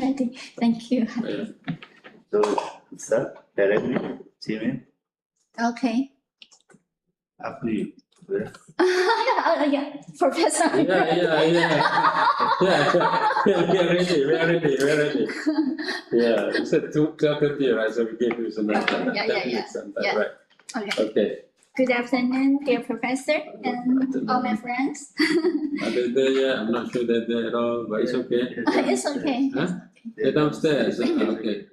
I'm ready. Thank you. So, start directly, Jimin. Okay. Up to you. Yeah, Professor. Yeah. We're ready. Yeah, it's at 12:30, right? So we gave you some time. Yeah. Right. Okay. Good afternoon, dear Professor and all my friends. Are they there yet? I'm not sure they're there at all, but it's okay. It's okay. Huh? They're downstairs. Okay.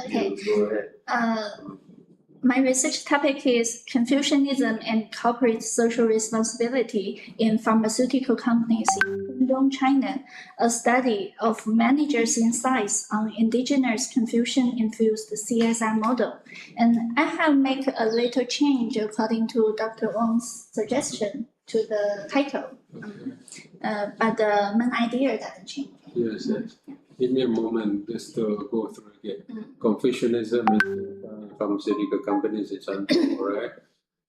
Okay. Go ahead. My research topic is Confucianism and corporate social responsibility in pharmaceutical companies in Pudong, China, a study of managers in science on indigenous Confucian-infused CSR model. And I have made a little change according to Dr. Wang's suggestion to the title, but the main idea doesn't change. Yes. Give me a moment just to go through again. Confucianism in pharmaceutical companies is right?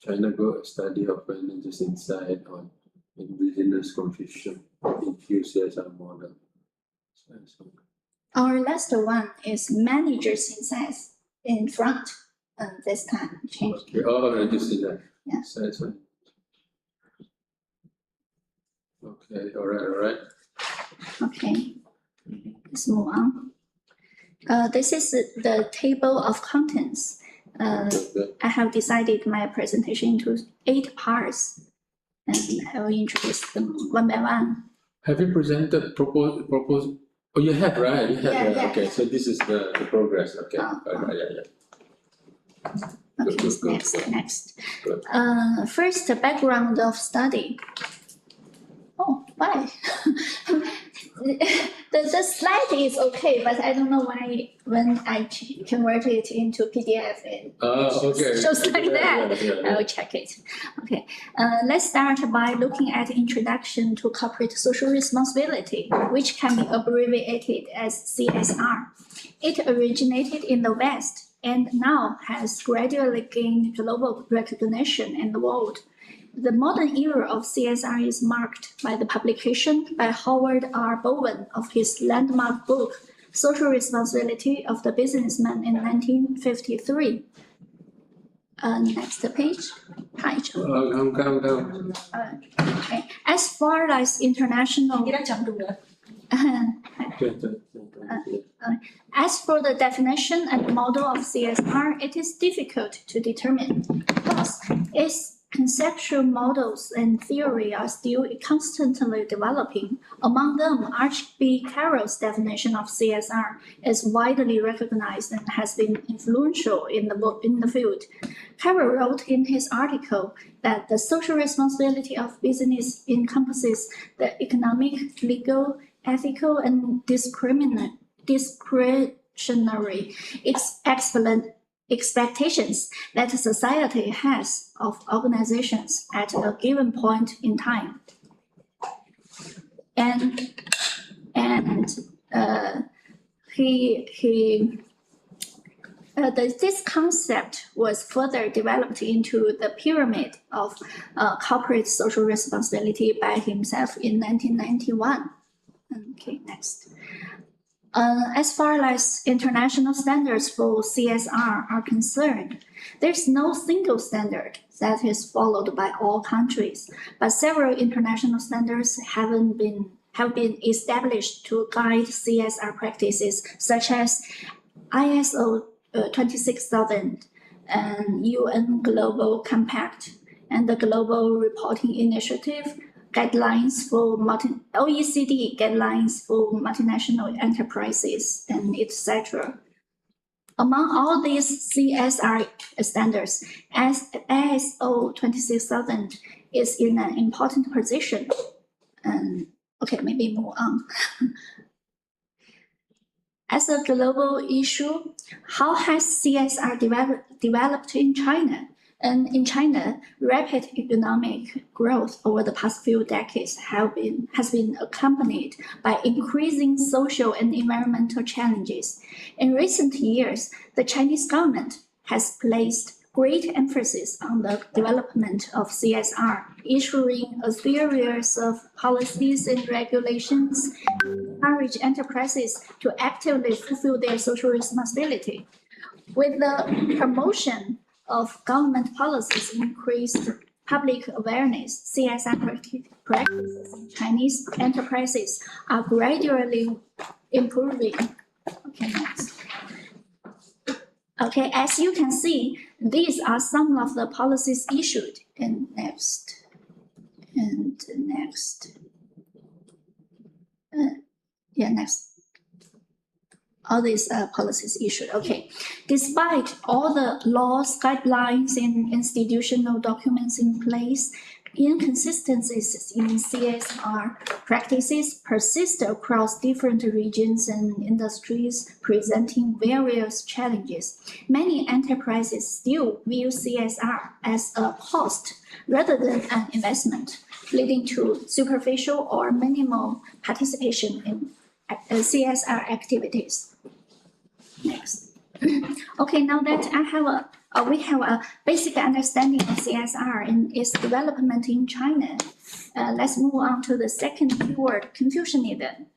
China got a study of managers inside on indigenous Confucian infused CSR model. Our last one is managers in science in front. This time change. Okay. Oh, I just see that. Yeah. That's right. Okay. All right. Okay. Let's move on. This is the table of contents. I have divided my presentation into 8 parts, and I will introduce them one by one. Have you presented proposal? Oh, you have, right? You have. Yeah. Okay, so this is the progress. Okay. Yeah. Okay, next. Good. First, the background of study. Oh, why? the slide is okay, but I don't know why when I convert it into PDF it shows like that. Yeah. I will check it. Okay, let's start by looking at introduction to corporate social responsibility, which can be abbreviated as CSR. It originated in the West and now has gradually gained global recognition in the world. The modern era of CSR is marked by the publication by Howard R. Bowen of his landmark book, Social Responsibility of the Businessman in 1953. Next page. Come. Okay. As far as international... As for the definition and model of CSR, it is difficult to determine because its conceptual models and theory are still constantly developing. Among them, Archie Carroll's definition of CSR is widely recognized and has been influential in the field. Carroll wrote in his article that the social responsibility of business encompasses the economic, legal, ethical, and discretionary expectations that society has of organizations at a given point in time. This concept was further developed into the pyramid of corporate social responsibility by himself in 1991. Okay, next. As far as international standards for CSR are concerned, there's no single standard that is followed by all countries, but several international standards have been established to guide CSR practices, such as ISO 26000 and UN Global Compact and the Global Reporting Initiative, guidelines for OECD guidelines for multinational enterprises, and etc. Among all these CSR standards, ISO 26000 is in an important position. Okay, maybe move on. As a global issue, how has CSR developed in China? And in China, rapid economic growth over the past few decades has been accompanied by increasing social and environmental challenges. In recent years, the Chinese government has placed great emphasis on the development of CSR, issuing a series of policies and regulations encourage enterprises to actively fulfill their social responsibility. With the promotion of government policies, increased public awareness, CSR practices in Chinese enterprises are gradually improving. Okay, next. Okay, as you can see, these are some of the policies issued. And next. Next. All these policies issued. Okay, despite all the laws, guidelines, and institutional documents in place, inconsistencies in CSR practices persist across different regions and industries, presenting various challenges. Many enterprises still view CSR as a cost rather than an investment, leading to superficial or minimal participation in CSR activities. Next. Okay, now that we have a basic understanding of CSR and its development in China, let's move on to the second keyword, Confucianism.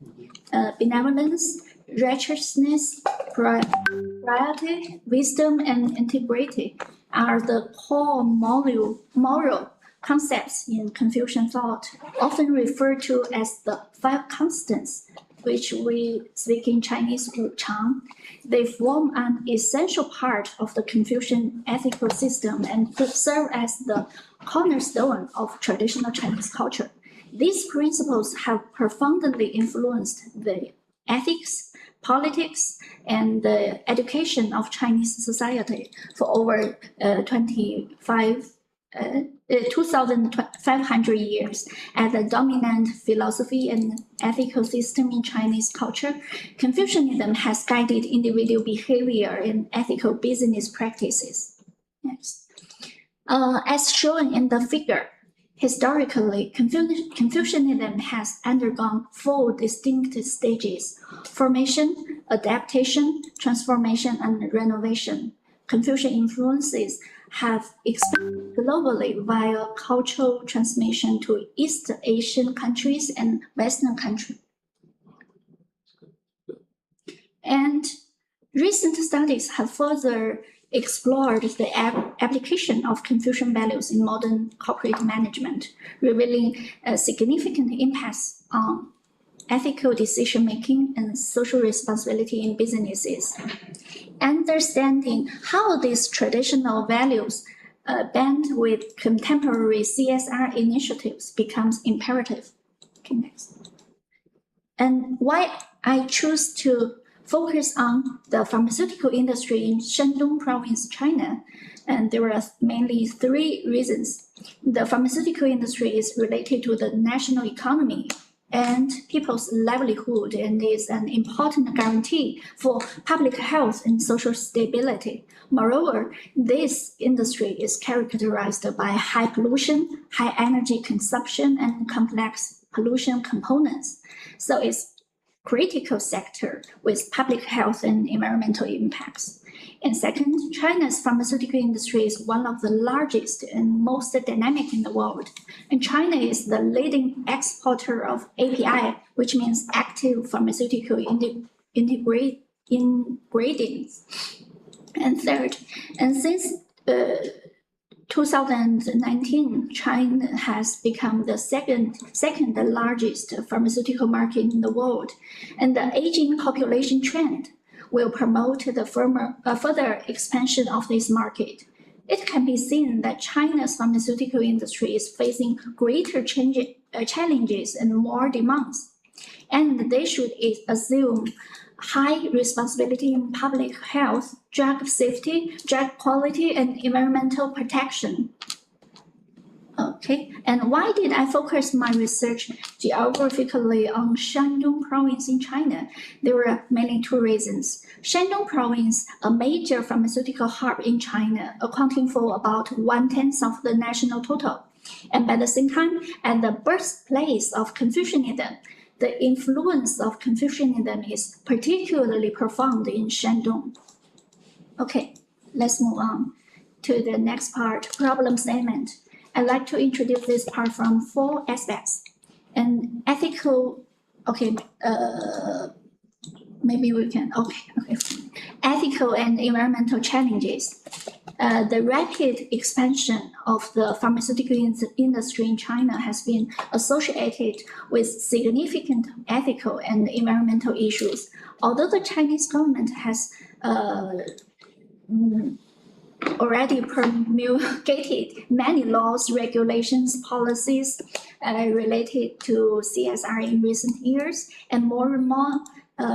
Benevolence, righteousness, piety, wisdom, and integrity are the core moral concepts in Confucian thought, often referred to as the five constants, which we speak in Chinese 五常. They form an essential part of the Confucian ethical system and serve as the cornerstone of traditional Chinese culture. These principles have profoundly influenced the ethics, politics, and the education of Chinese society for over 2,500 years. As the dominant philosophy and ethical system in Chinese culture, Confucianism has guided individual behavior and ethical business practices. Next. As shown in the figure, historically, Confucianism has undergone 4 distinct stages: formation, adaptation, transformation, and renovation. Confucian influences have expanded globally via cultural transmission to East Asian countries and Western countries. And recent studies have further explored the application of Confucian values in modern corporate management, revealing significant impacts on ethical decision-making and social responsibility in businesses. Understanding how these traditional values bend with contemporary CSR initiatives becomes imperative. Okay, next. And why I choose to focus on the pharmaceutical industry in Shandong province, China, and there are mainly 3 reasons. The pharmaceutical industry is related to the national economy and people's livelihood and is an important guarantee for public health and social stability. Moreover, this industry is characterized by high pollution, high energy consumption, and complex pollution components. So it's critical sector with public health and environmental impacts. And second, China's pharmaceutical industry is one of the largest and most dynamic in the world. And China is the leading exporter of API, which means active pharmaceutical ingredients. And third, and since 2019, China has become the second largest pharmaceutical market in the world, and the aging population trend will promote the further expansion of this market. It can be seen that China's pharmaceutical industry is facing greater challenges and more demands, and they should assume high responsibility in public health, drug safety, drug quality, and environmental protection. Okay, and why did I focus my research geographically on Shandong province in China? There were mainly 2 reasons. Shandong province, a major pharmaceutical hub in China, accounting for about 1/10 of the national total. And by the same time, at the birthplace of Confucianism, the influence of Confucianism is particularly profound in Shandong. Okay, let's move on. to the next part, problem statement. I'd like to introduce this part from 4 aspects. And ethical, okay, maybe we can, okay. Ethical and environmental challenges. The rapid expansion of the pharmaceutical industry in China has been associated with significant ethical and environmental issues. Although the Chinese government has already promulgated many laws, regulations, policies related to CSR in recent years, and more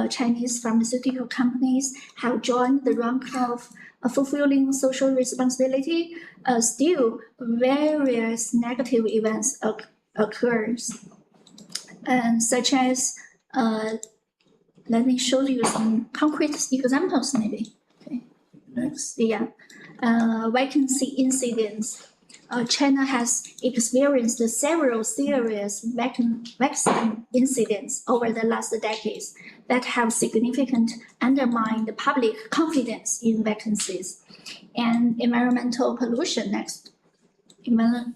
Chinese pharmaceutical companies have joined the rank of fulfilling social responsibility, still various negative events occurs, such as, let me show you some concrete examples maybe. Okay. Next. Yeah, vacancy incidents. China has experienced several serious vaccine incidents over the last decades that have significantly undermined the public confidence in vaccines. And environmental pollution next. Lucan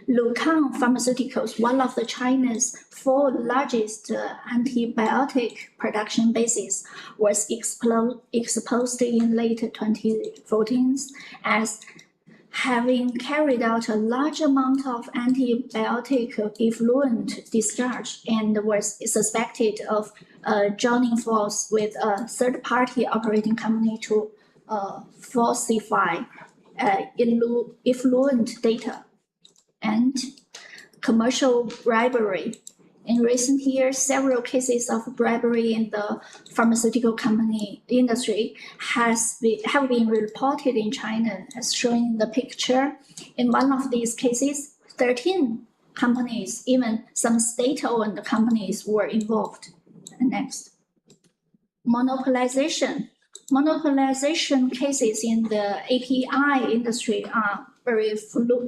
Pharmaceuticals, one of China's 4 largest antibiotic production bases, was exposed in late 2014 as having carried out a large amount of antibiotic effluent discharge and was suspected of joining force with a third-party operating company to falsify effluent data and commercial bribery. In recent years, several cases of bribery in the pharmaceutical company industry have been reported in China, as shown in the picture. In one of these cases, 13 companies, even some state-owned companies, were involved. Next. Monopolization. Monopolization cases in the API industry are very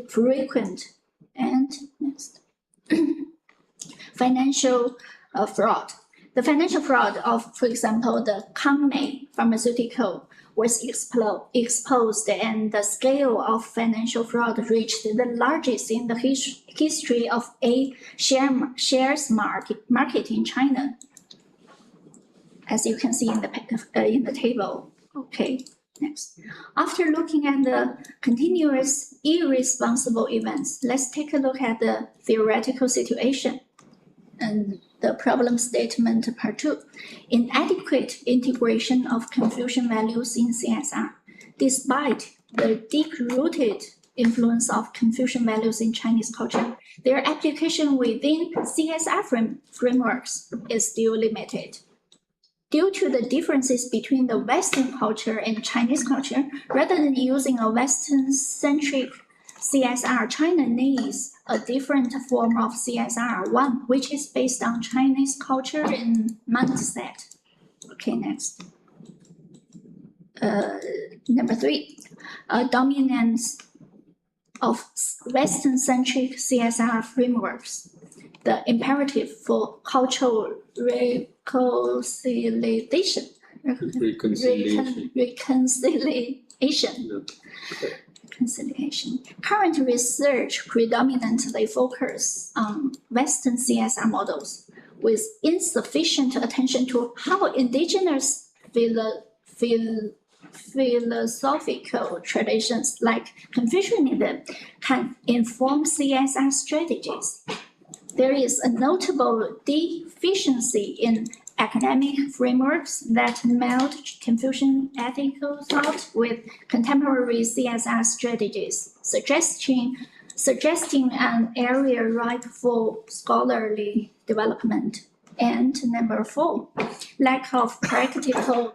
frequent. And next. Financial fraud. The financial fraud of, for example, the Kangmei pharmaceutical was exposed, and the scale of financial fraud reached the largest in the history of a shares market in China, as you can see in the table. Okay, next. After looking at the continuous irresponsible events, let's take a look at the theoretical situation. And the problem statement part 2. Inadequate integration of confusion values in CSR. Despite the deep-rooted influence of Confucian values in Chinese culture, their application within CSR frameworks is still limited. Due to the differences between the Western culture and Chinese culture, rather than using a Western-centric CSR, China needs a different form of CSR, one which is based on Chinese culture and mindset. Okay, next. Number 3, dominance of Western-centric CSR frameworks. The imperative for cultural reconciliation. Current research predominantly focuses on Western CSR models with insufficient attention to how indigenous philosophical traditions like Confucianism can inform CSR strategies. There is a notable deficiency in academic frameworks that meld Confucian ethical thought with contemporary CSR strategies, suggesting an area ripe for scholarly development. And number 4, lack of practical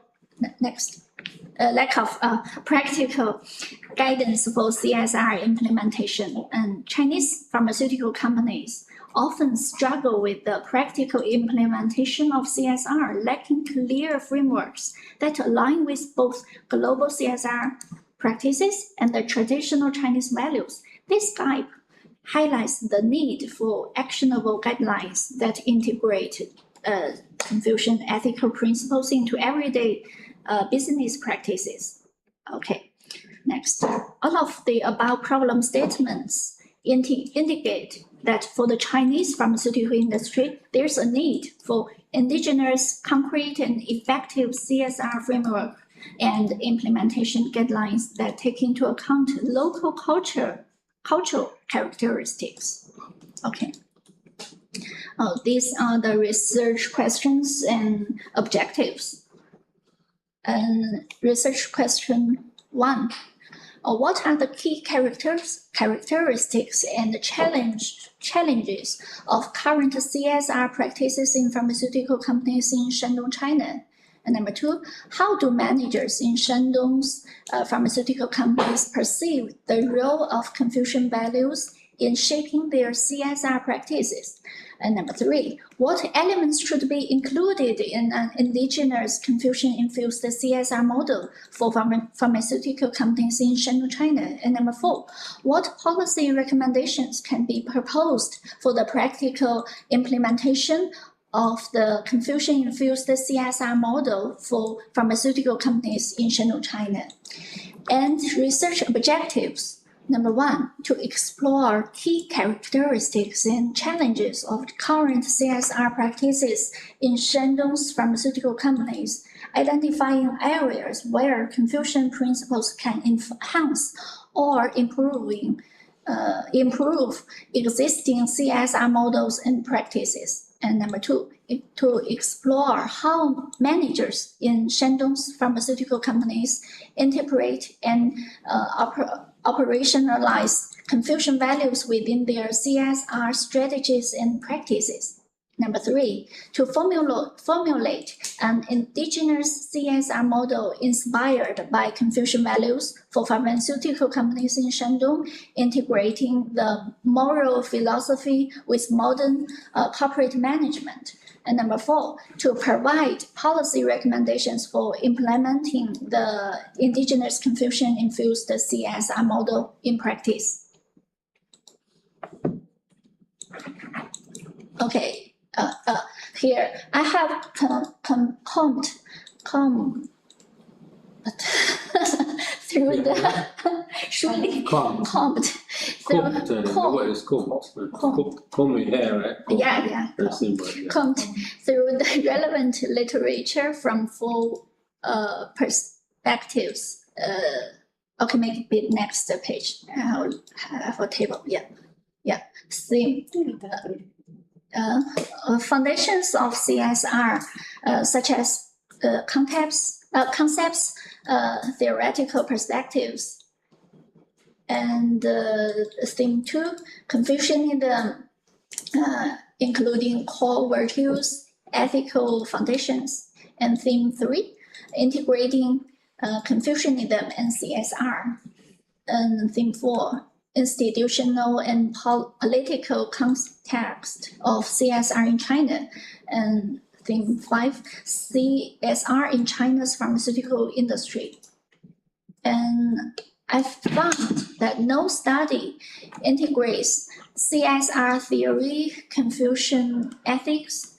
guidance for CSR implementation. And Chinese pharmaceutical companies often struggle with the practical implementation of CSR, lacking clear frameworks that align with both global CSR practices and the traditional Chinese values. This gap highlights the need for actionable guidelines that integrate Confucian ethical principles into everyday business practices. Okay, next. all of the above problem statements indicate that for the Chinese pharmaceutical industry, there's a need for indigenous, concrete, and effective CSR framework and implementation guidelines that take into account local cultural characteristics. Okay. These are the research questions and objectives. And research question 1. What are the key characteristics and challenges of current CSR practices in pharmaceutical companies in Shandong, China? And number 2, how do managers in Shandong's pharmaceutical companies perceive the role of Confucian values in shaping their CSR practices? And number 3, what elements should be included in an indigenous Confucian-infused CSR model for pharmaceutical companies in Shandong, China? And number 4, what policy recommendations can be proposed for the practical implementation of the Confucian-infused CSR model for pharmaceutical companies in Shandong, China? And research objectives. Number 1, to explore key characteristics and challenges of current CSR practices in Shandong's pharmaceutical companies, identifying areas where Confucian principles can enhance or improve existing CSR models and practices. And number 2, to explore how managers in Shandong's pharmaceutical companies interpret and operationalize Confucian values within their CSR strategies and practices. Number 3, to formulate an indigenous CSR model inspired by Confucian values for pharmaceutical companies in Shandong, integrating the moral philosophy with modern corporate management. And number 4, to provide policy recommendations for implementing the indigenous Confucian-infused CSR model in practice. Okay. Here I have combed through the Comb your hair, right? Yeah. Combed through the relevant literature from 4 perspectives. Okay, make it be next page. I'll have a table. Yeah. See. Foundations of CSR, such as concepts, theoretical perspectives, and theme 2, Confucianism, including core virtues, ethical foundations, and theme 3, integrating Confucianism and CSR, and theme 4, institutional and political context of CSR in China, and theme 5, CSR in China's pharmaceutical industry. And I found that no study integrates CSR theory, Confucian ethics,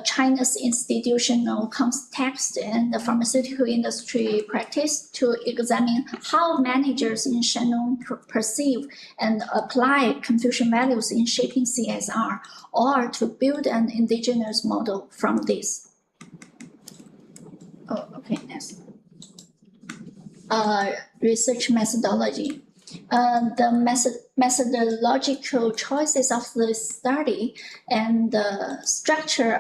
China's institutional context, and the pharmaceutical industry practice to examine how managers in Shandong perceive and apply Confucian values in shaping CSR, or to build an indigenous model from this. Okay, next. Research methodology. The methodological choices of the study and the structure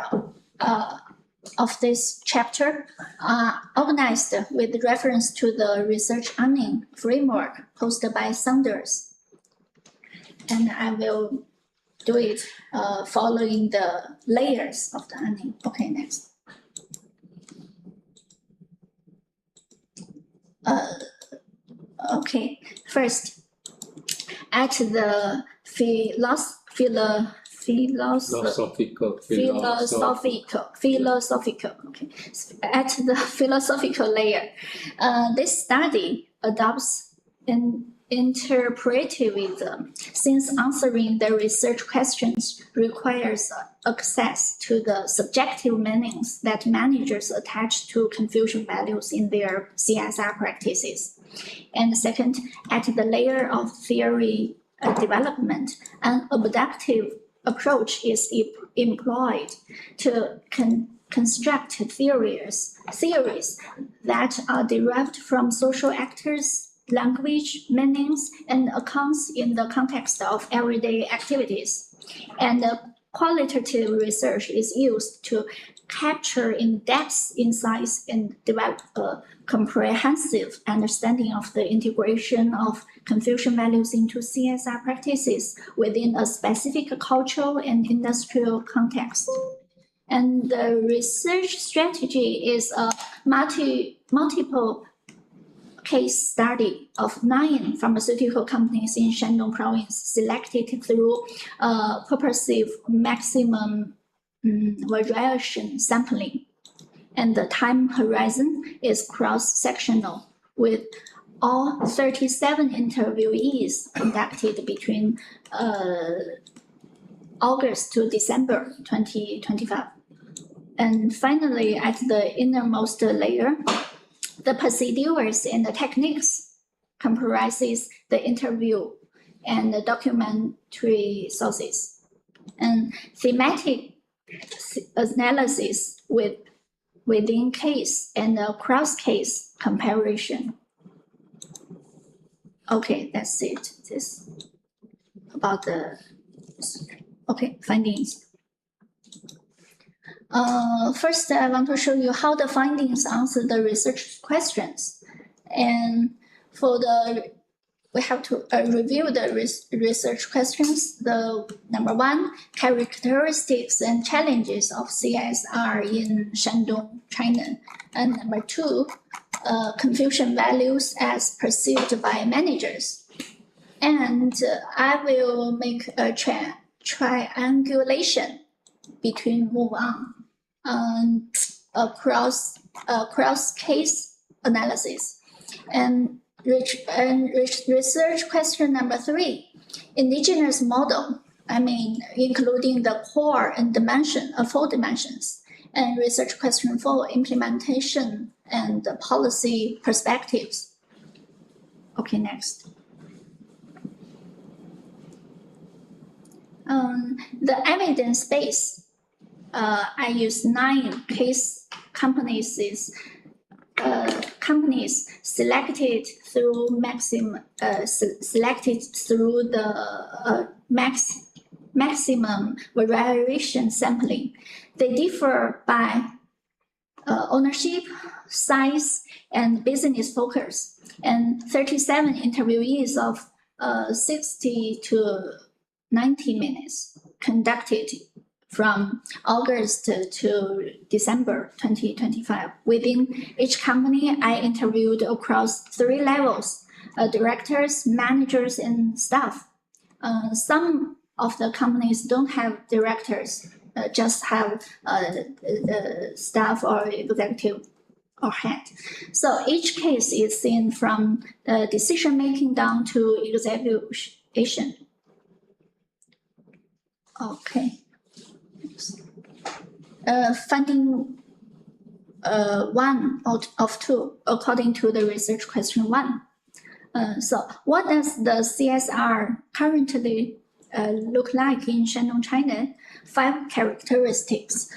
of this chapter are organized with reference to the research earning framework posted by Saunders. And I will do it following the layers of the earning. Okay, next. Okay, first, at the philosophical, okay, at the philosophical layer, this study adopts an interpretivism, since answering the research questions requires access to the subjective meanings that managers attach to confusion values in their CSR practices. And second, at the layer of theory development, an abductive approach is employed to construct theories that are derived from social actors, language, meanings, and accounts in the context of everyday activities. And qualitative research is used to capture in-depth insights and develop a comprehensive understanding of the integration of Confucian values into CSR practices within a specific cultural and industrial context. And the research strategy is a multiple case study of 9 pharmaceutical companies in Shandong province selected through purposive maximum variation sampling. And the time horizon is cross-sectional with all 37 interviewees conducted between August to December 2025. And finally, at the innermost layer, the procedures and the techniques comprises the interview and the documentary sources and thematic analysis within case and cross-case comparison. Okay, that's it. This about the findings. First, I want to show you how the findings answer the research questions. And for we have to review the research questions. The number 1, characteristics and challenges of CSR in Shandong, China. And number 2, Confucian values as perceived by managers. And I will make a triangulation between move on and a cross case analysis. And research question number 3, indigenous model, including the core and dimension of 4 dimensions. And research question 4, implementation and policy perspectives. Okay, next. The evidence base, I use 9 case companies selected through the maximum variation sampling. They differ by ownership, size, and business focus. And 37 interviewees of 60 to 90 minutes conducted from August to December 2025. Within each company, I interviewed across 3 levels, directors, managers, and staff. Some of the companies don't have directors, just have staff or executive or head. So each case is seen from decision-making down to execution. Okay. Finding 1 out of 2 according to the research question 1. So what does the CSR currently look like in Shandong, China? 5 characteristics.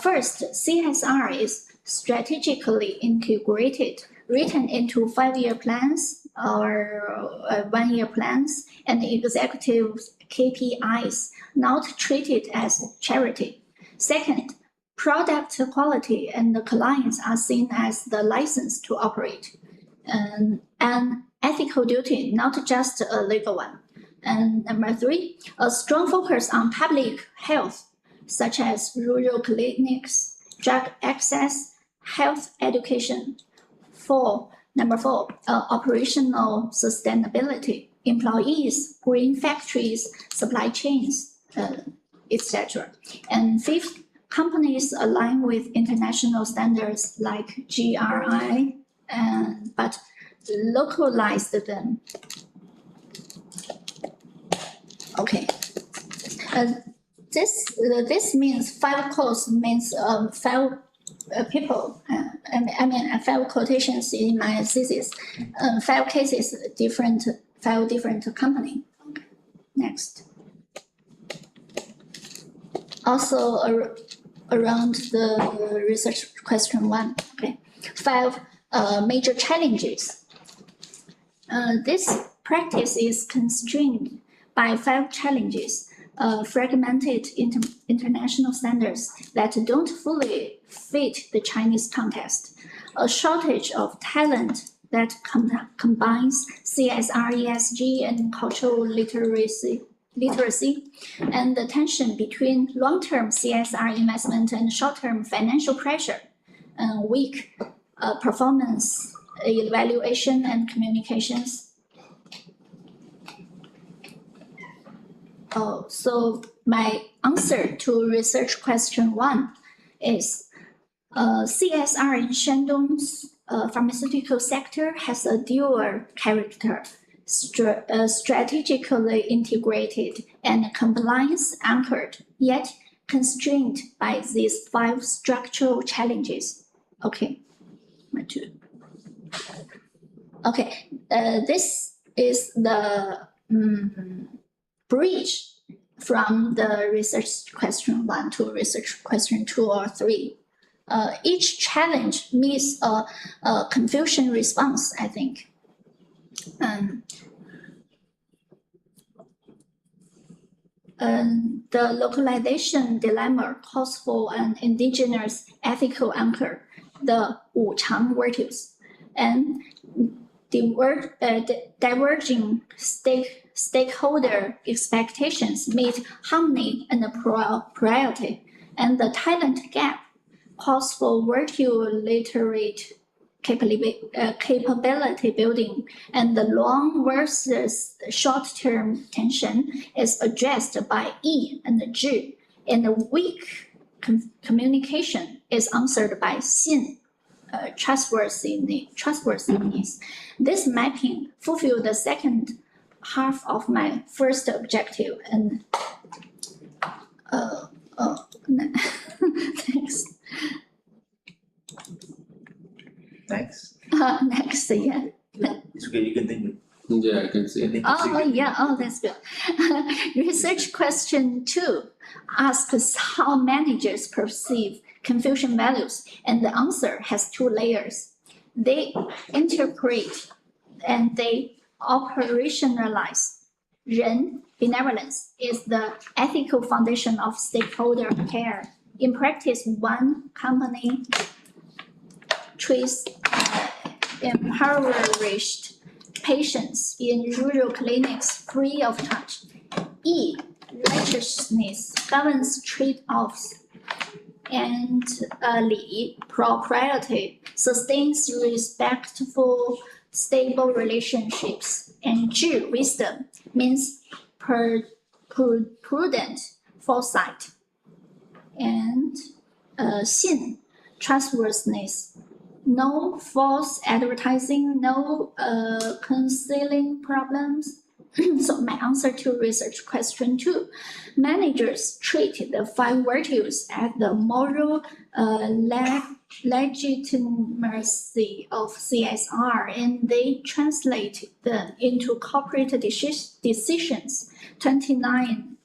First, CSR is strategically integrated, written into 5-year plans or 1-year plans and executive KPIs, not treated as charity. Second, product quality and the clients are seen as the license to operate, and an ethical duty, not just a legal one. And number 3, a strong focus on public health, such as rural clinics, drug access, health education. Number 4, operational sustainability, employees, green factories, supply chains, etc. And 5th, companies align with international standards like GRI, but localized them. Okay. This means 5 quotes means 5 people. I mean 5 quotations in my thesis. 5 cases, 5 different company. Okay. Next. Also around the research question 1. Okay. 5 major challenges. This practice is constrained by 5 challenges. Fragmented international standards that don't fully fit the Chinese context, a shortage of talent that combines CSR, ESG, and cultural literacy, and the tension between long-term CSR investment and short-term financial pressure, and weak performance evaluation and communications. So my answer to research question 1 is CSR in Shandong's pharmaceutical sector has a dual character, strategically integrated and compliance anchored, yet constrained by these 5 structural challenges. Okay, my 2. Okay, this is the bridge from the research question 1 to research question 2 or 3. Each challenge needs a confusion response, I think. The localization dilemma calls for an indigenous ethical anchor, the Wuchang virtues, and diverging stakeholder expectations meet harmony and priority, and the talent gap calls for virtue literate capability building, and the long versus short-term tension is addressed by E and Zhi, and the weak communication is answered by Xin, trustworthiness. This mapping fulfills the second half of my first objective, and next. Next. Next, yeah. It's okay, you can think. Yeah, I can see. Oh, that's good. Research question 2 asks how managers perceive confusion values, and the answer has 2 layers. They interpret and they operationalize. Ren, benevolence, is the ethical foundation of stakeholder care. In practice, one company treats impoverished patients in rural clinics free of charge. E, righteousness governs trade-offs, and Li, propriety, sustains respectful, stable relationships, and Zhi, wisdom, means prudent foresight, and Xin, trustworthiness, no false advertising, no concealing problems. So my answer to research question 2, managers treat the 5 virtues as the moral legitimacy of CSR, and they translate them into corporate decisions. 29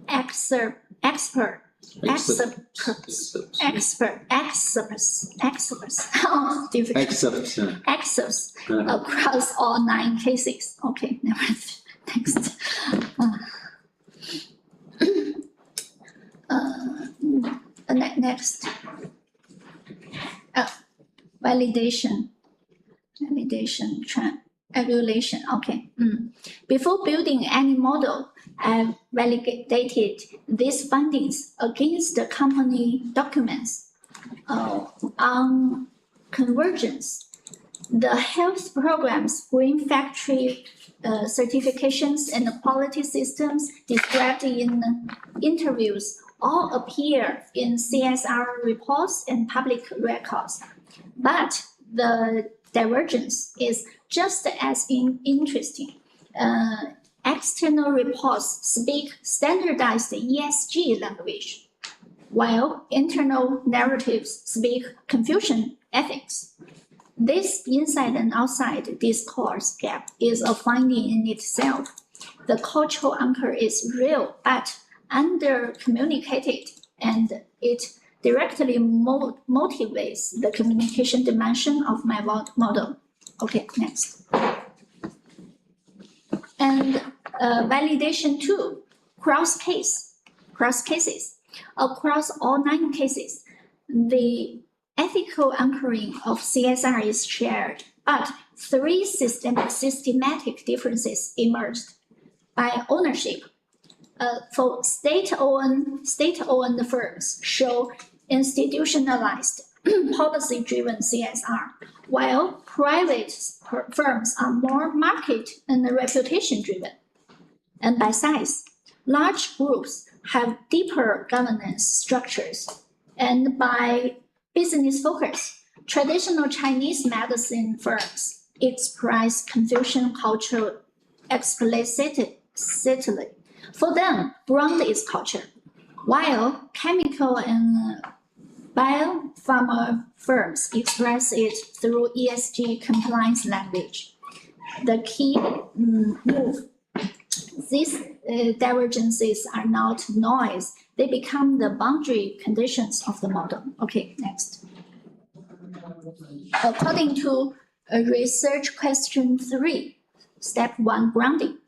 experts. Oh, difficult. Excerpts across all 9 cases. Okay, never mind. Next. Next. Validation, evaluation. Okay. Before building any model, I validated these findings against the company documents on convergence. The health programs, green factory certifications, and the quality systems described in interviews all appear in CSR reports and public records. But the divergence is just as interesting. External reports speak standardized ESG language, while internal narratives speak Confucian ethics. This inside and outside discourse gap is a finding in itself. The cultural anchor is real, but under-communicated, and it directly motivates the communication dimension of my model. Okay, next. And validation 2, cross cases. Across all 9 cases, the ethical anchoring of CSR is shared, but 3 systematic differences emerged by ownership. For state-owned firms show institutionalized, policy-driven CSR, while private firms are more market and reputation-driven. And by size, large groups have deeper governance structures. And by business focus, traditional Chinese medicine firms express Confucian culture explicitly. For them, brand is culture, while chemical and biopharma firms express it through ESG compliance language. The key move. These divergences are not noise, they become the boundary conditions of the model. Okay, next. According to research question 3, step 1, grounding.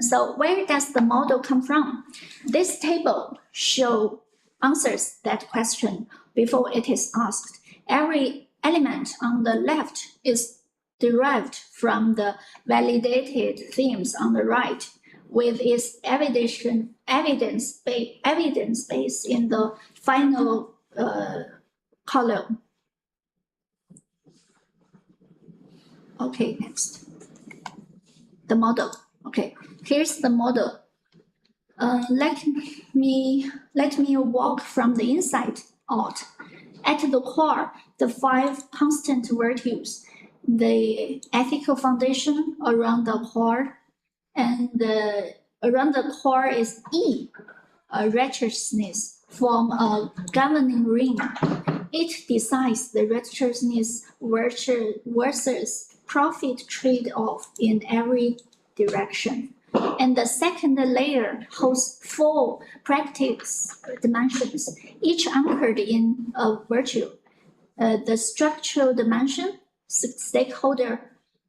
So where does the model come from? This table answers that question before it is asked. Every element on the left is derived from the validated themes on the right, with its evidence base in the final column. Okay, next. The model. Okay, here's the model. Let me walk from the inside out. At the core, the 5 constant virtues, the ethical foundation around the core, and around the core is E, righteousness, form a governing ring. It decides the righteousness versus profit trade-off in every direction. And the second layer holds 4 practice dimensions, each anchored in a virtue. The structural dimension, stakeholder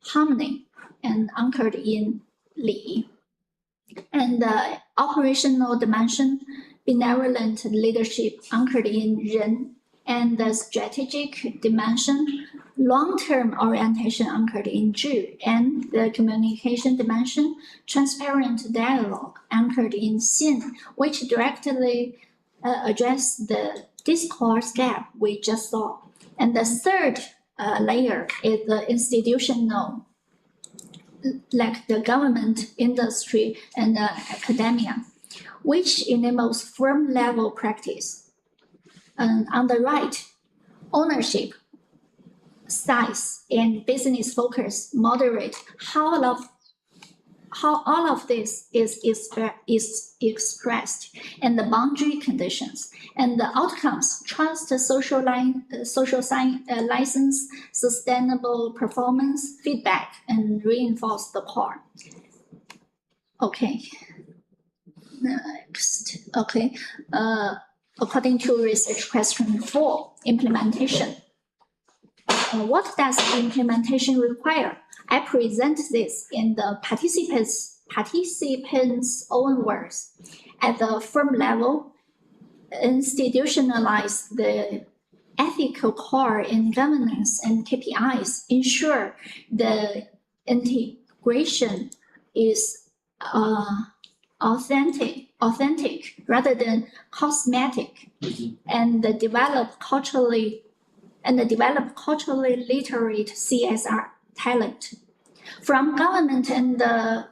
harmony, and anchored in Li. And the operational dimension, benevolent leadership, anchored in Ren. And the strategic dimension, long-term orientation, anchored in Zhi. And the communication dimension, transparent dialogue, anchored in Xin, which directly address the discourse gap we just saw. And the third layer is the institutional, like the government, industry, and academia, which enables firm-level practice. And on the right, ownership, size, and business focus moderate how all of this is expressed, and the boundary conditions, and the outcomes, trust, social license, sustainable performance, feedback, and reinforce the core. Okay. Next. Okay. According to research question 4, implementation. What does implementation require? I present this in the participants' own words. At the firm level, institutionalize the ethical core in governance and KPIs, ensure the integration is authentic rather than cosmetic, and develop culturally literate CSR talent. From government and the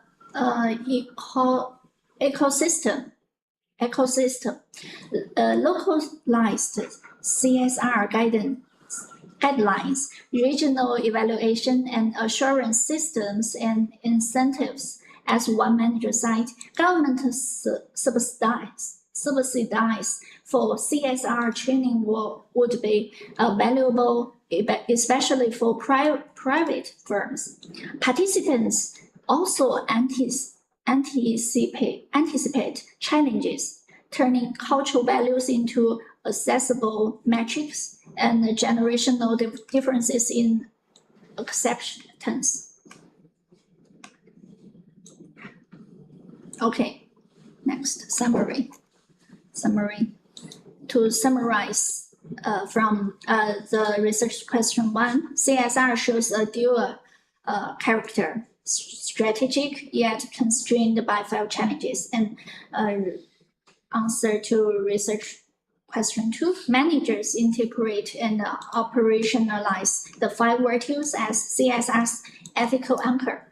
ecosystem, localized CSR guidance headlines, regional evaluation and assurance systems and incentives. As one manager cited, government subsidize for CSR training would be valuable, especially for private firms. Participants also anticipate challenges, turning cultural values into accessible metrics and generational differences in acceptance. Okay, next, summary. To summarize from the research question 1, CSR shows a dual character, strategic yet constrained by 5 challenges. And answer to research question 2, managers interpret and operationalize the 5 virtues as CSR's ethical anchor.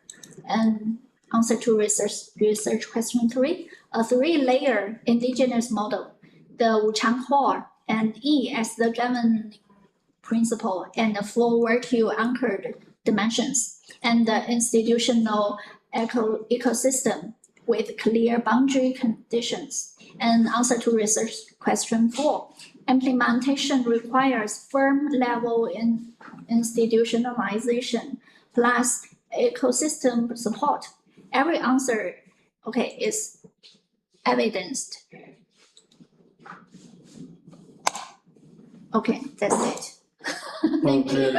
And answer to research question 3, a 3-layer indigenous model, the Wuchang Core and E as the governing principle and the 4 virtue anchored dimensions, and the institutional ecosystem with clear boundary conditions. And answer to research question 4, implementation requires firm level institutionalization plus ecosystem support. Every answer, okay, is evidenced. Okay, that's it. Thank you.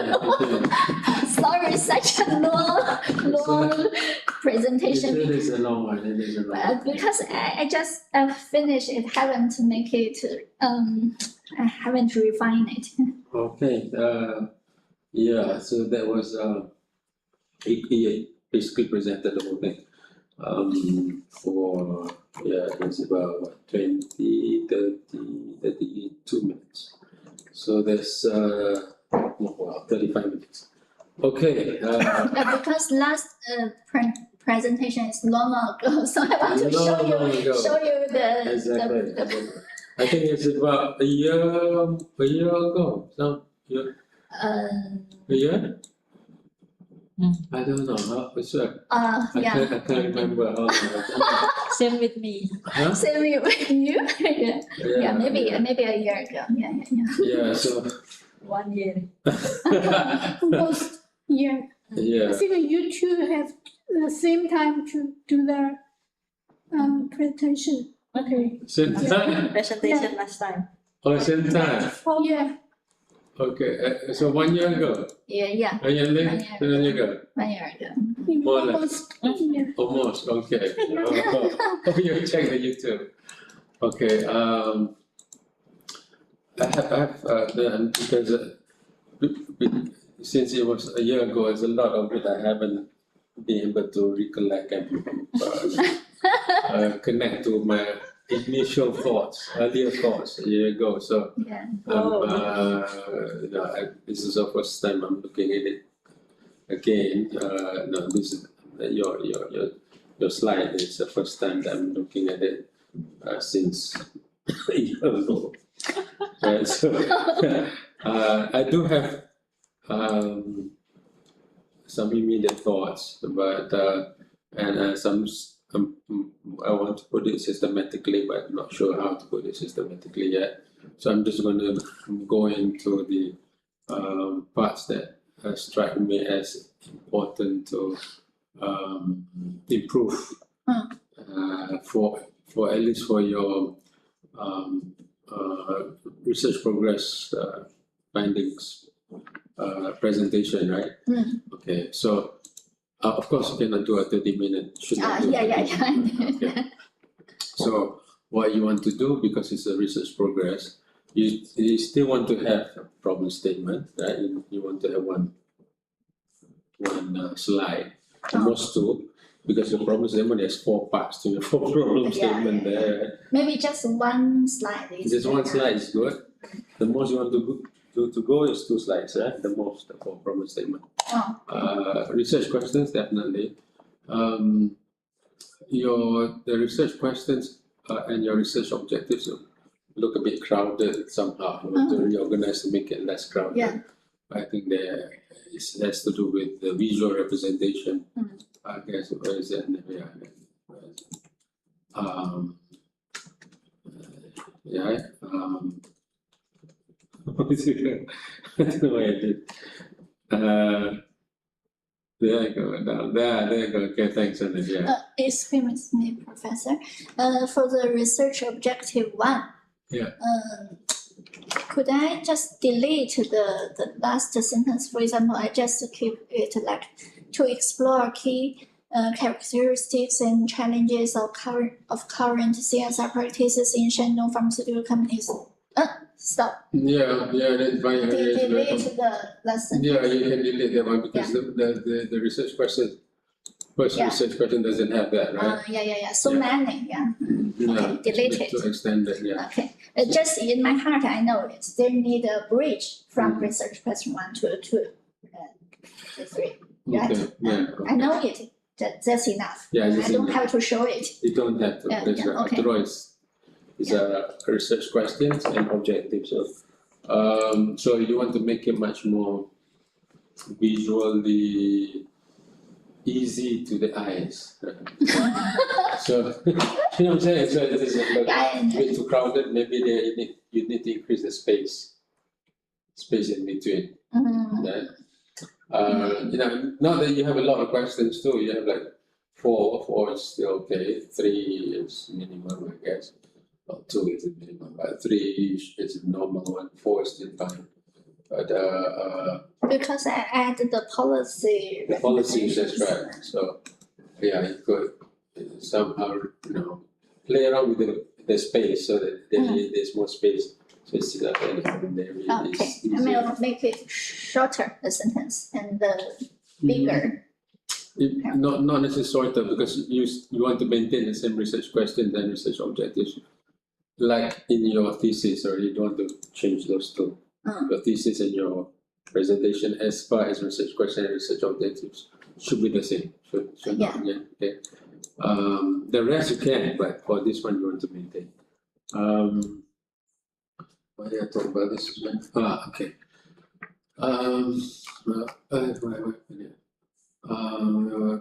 Sorry, such a long presentation. It is a long one. It is a long one. Because I just finished it, haven't make it. I haven't refined it. Okay. Yeah. So that was he basically presented the whole thing. For it's about what, 20, 30, 32 minutes. So there's 35 minutes. Okay. Because last presentation is long ago, so I want to show you the. Exactly. I think it's about a year ago. So a year? I don't know. I can't remember how long. Same with me. Huh? Same with you. Yeah, maybe a year ago. Yeah. So 1 year. Almost, yeah. yeah. I think you two have the same time to do the presentation. Okay. Same time. Presentation last time. Oh, same time. Oh, yeah. Okay. So 1 year ago. Yeah. 1 year ago. 1 year ago. 1 year ago. More or less. Yeah. Almost. Okay. Oh, you check the YouTube. Okay. I have because since it was a year ago, there's a lot of it I haven't been able to recollect and connect to my initial thoughts, earlier thoughts a year ago. So Yeah. this is the first time I'm looking at it again. No, this is your slide is the first time that I'm looking at it since a year ago. Right, so I do have some immediate thoughts, but some I want to put it systematically, but I'm not sure how to put it systematically yet. So I'm just going to go into the parts that strike me as important to improve for at least for your research progress findings presentation, right? Okay, so of course you cannot do a 30-minute. Yeah. So what you want to do, because it's a research progress, you still want to have a problem statement, right? You want to have one slide, almost 2, because your problem statement has 4 parts to your problem statement there. Maybe just one slide. Just one slide is good. The most you want to go is 2 slides, right? The most for problem statement. Research questions, definitely. The research questions and your research objectives look a bit crowded somehow. You want to reorganize to make it less crowded. Yeah. I think there it has to do with the visual representation. I guess where is that? Yeah. Yeah. What is it? I don't know why I did. There I go. Down there. There you go. Okay, thanks, Hanif. Yeah. Excuse me, Professor. For the research objective 1. Yeah. Could I just delete the last sentence? For example, I just keep it like to explore key characteristics and challenges of current CSR practices in Shandong pharmaceutical companies. Stop. Yeah, that's fine. Delete the last sentence. Yeah, you can delete that one because the research question, research question doesn't have that, right? Yeah. So many, yeah. Yeah, delete to it. extend it, yeah. Okay. Just in my heart, I know it. They need a bridge from research question 1 to 3. Right? Okay, yeah. I know it. That's enough. Yeah, I just don't enough. have to show it. You don't have to, Yeah, that's yeah, right. okay. After all, it's a research questions and objectives. So you want to make it much more visually easy to the eyes. So, you know what I'm saying? So it is a bit too crowded, maybe you need to increase the space in between. Right? You know, not that you have a lot of questions too, you have like 4 is still okay, 3 is minimum, I guess. Well, 2 is the minimum, but 3 is a normal one, 4 is still fine. But Because I add the policy. the policies, that's recommendations. right. So yeah, you could somehow, you know, play around with the space so that there's more space. So it's there really Okay, is I will make it shorter, the sentence, and bigger. Not necessarily shorter because you want to maintain the same research questions and research objectives. Like in your thesis, or you don't want to change those two. Your thesis and your presentation as far as research question and research objectives should be the same. Should not, yeah. Okay. The rest you can, but for this one you want to maintain. Why did I talk about this? Okay.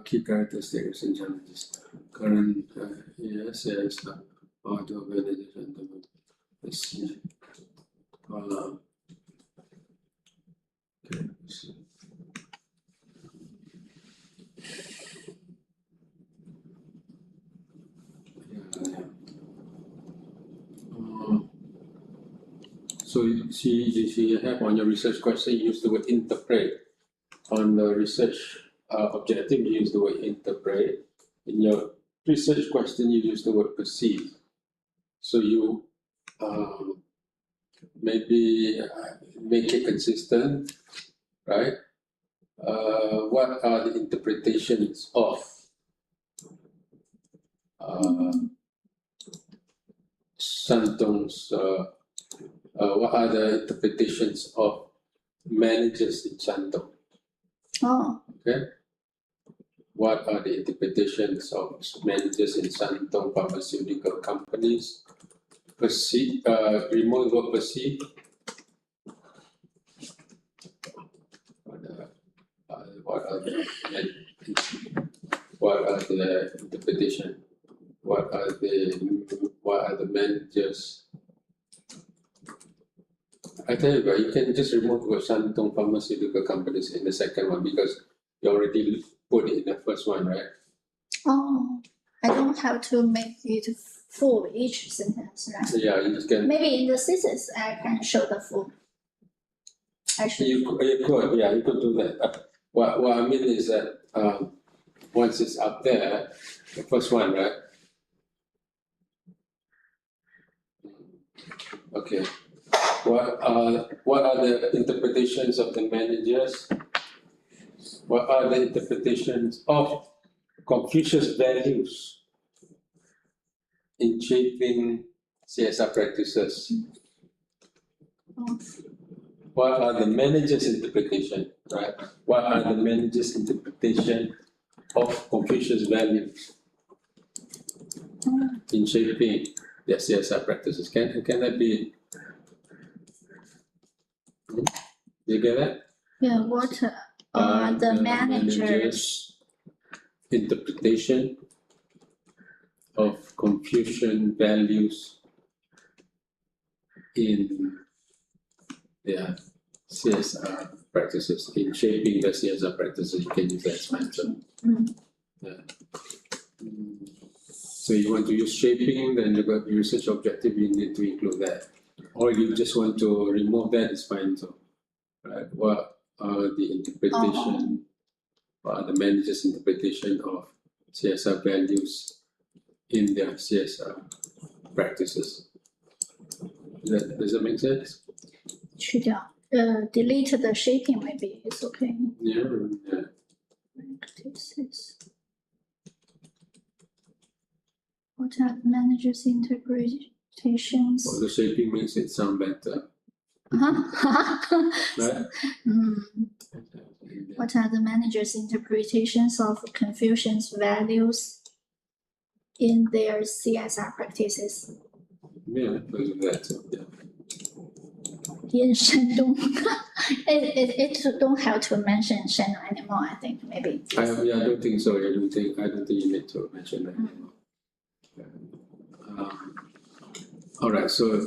Key characteristics and challenges. Current yes, auto validation. Let's see. Okay. So you have on your research question, you use the word interpret. On the research objective, you use the word interpret. In your research question, you use the word perceive. So you maybe make it consistent, right? What are the interpretations of Santong's? What are the interpretations of managers in Santong? Okay. What are the interpretations of managers in Santong pharmaceutical companies? Perceive, remove the word perceive. What are the interpretation? What are the managers? I tell you, you can just remove the word Santong pharmaceutical companies in the second one because you already put it in the first one, right? I don't have to make it full each sentence, right? Yeah, you just can. Maybe in the thesis, I can show the full. You could do that. What I mean is that once it's up there, the first one, right? Okay. What are the interpretations of the managers? What are the interpretations of Confucius values in shaping CSR practices? What are the managers' interpretation, right? What are the managers' interpretation of Confucius values in shaping their CSR practices? Can that be? You get that? Yeah, what are the managers' interpretation of Confucian values in their CSR practices, in shaping the CSR practices? You can use that as mentor. Yeah. So you want to use shaping, then you've got research objective, you need to include that. Or you just want to remove that, it's fine too. Right? What are the interpretation, what are the manager's interpretation of CSR values in their CSR practices? Does that make sense? 去掉delete the shaping maybe it's okay. Yeah. Practices. What are the managers' interpretations? Well, the shaping makes it sound better. Right? What are the managers' interpretations of Confucian's values in their CSR practices? Yeah, because of that too. Yeah. In Shandong, it don't have to mention Shandong anymore. I think maybe. I don't think so. I don't think you need to mention that anymore. All right. So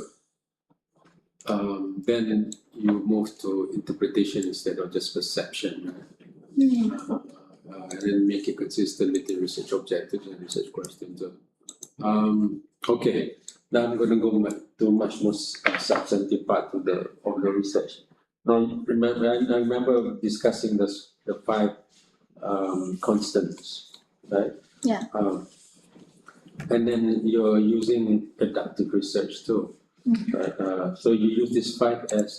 then you move to interpretation instead of just perception, right? And then make it consistent with the research objectives and research questions. Okay. Now I'm going to go to much more substantive part of the research. Now, remember, I remember discussing the 5 constants, right? Yeah. And then you're using adaptive research too, right? So you use these 5 as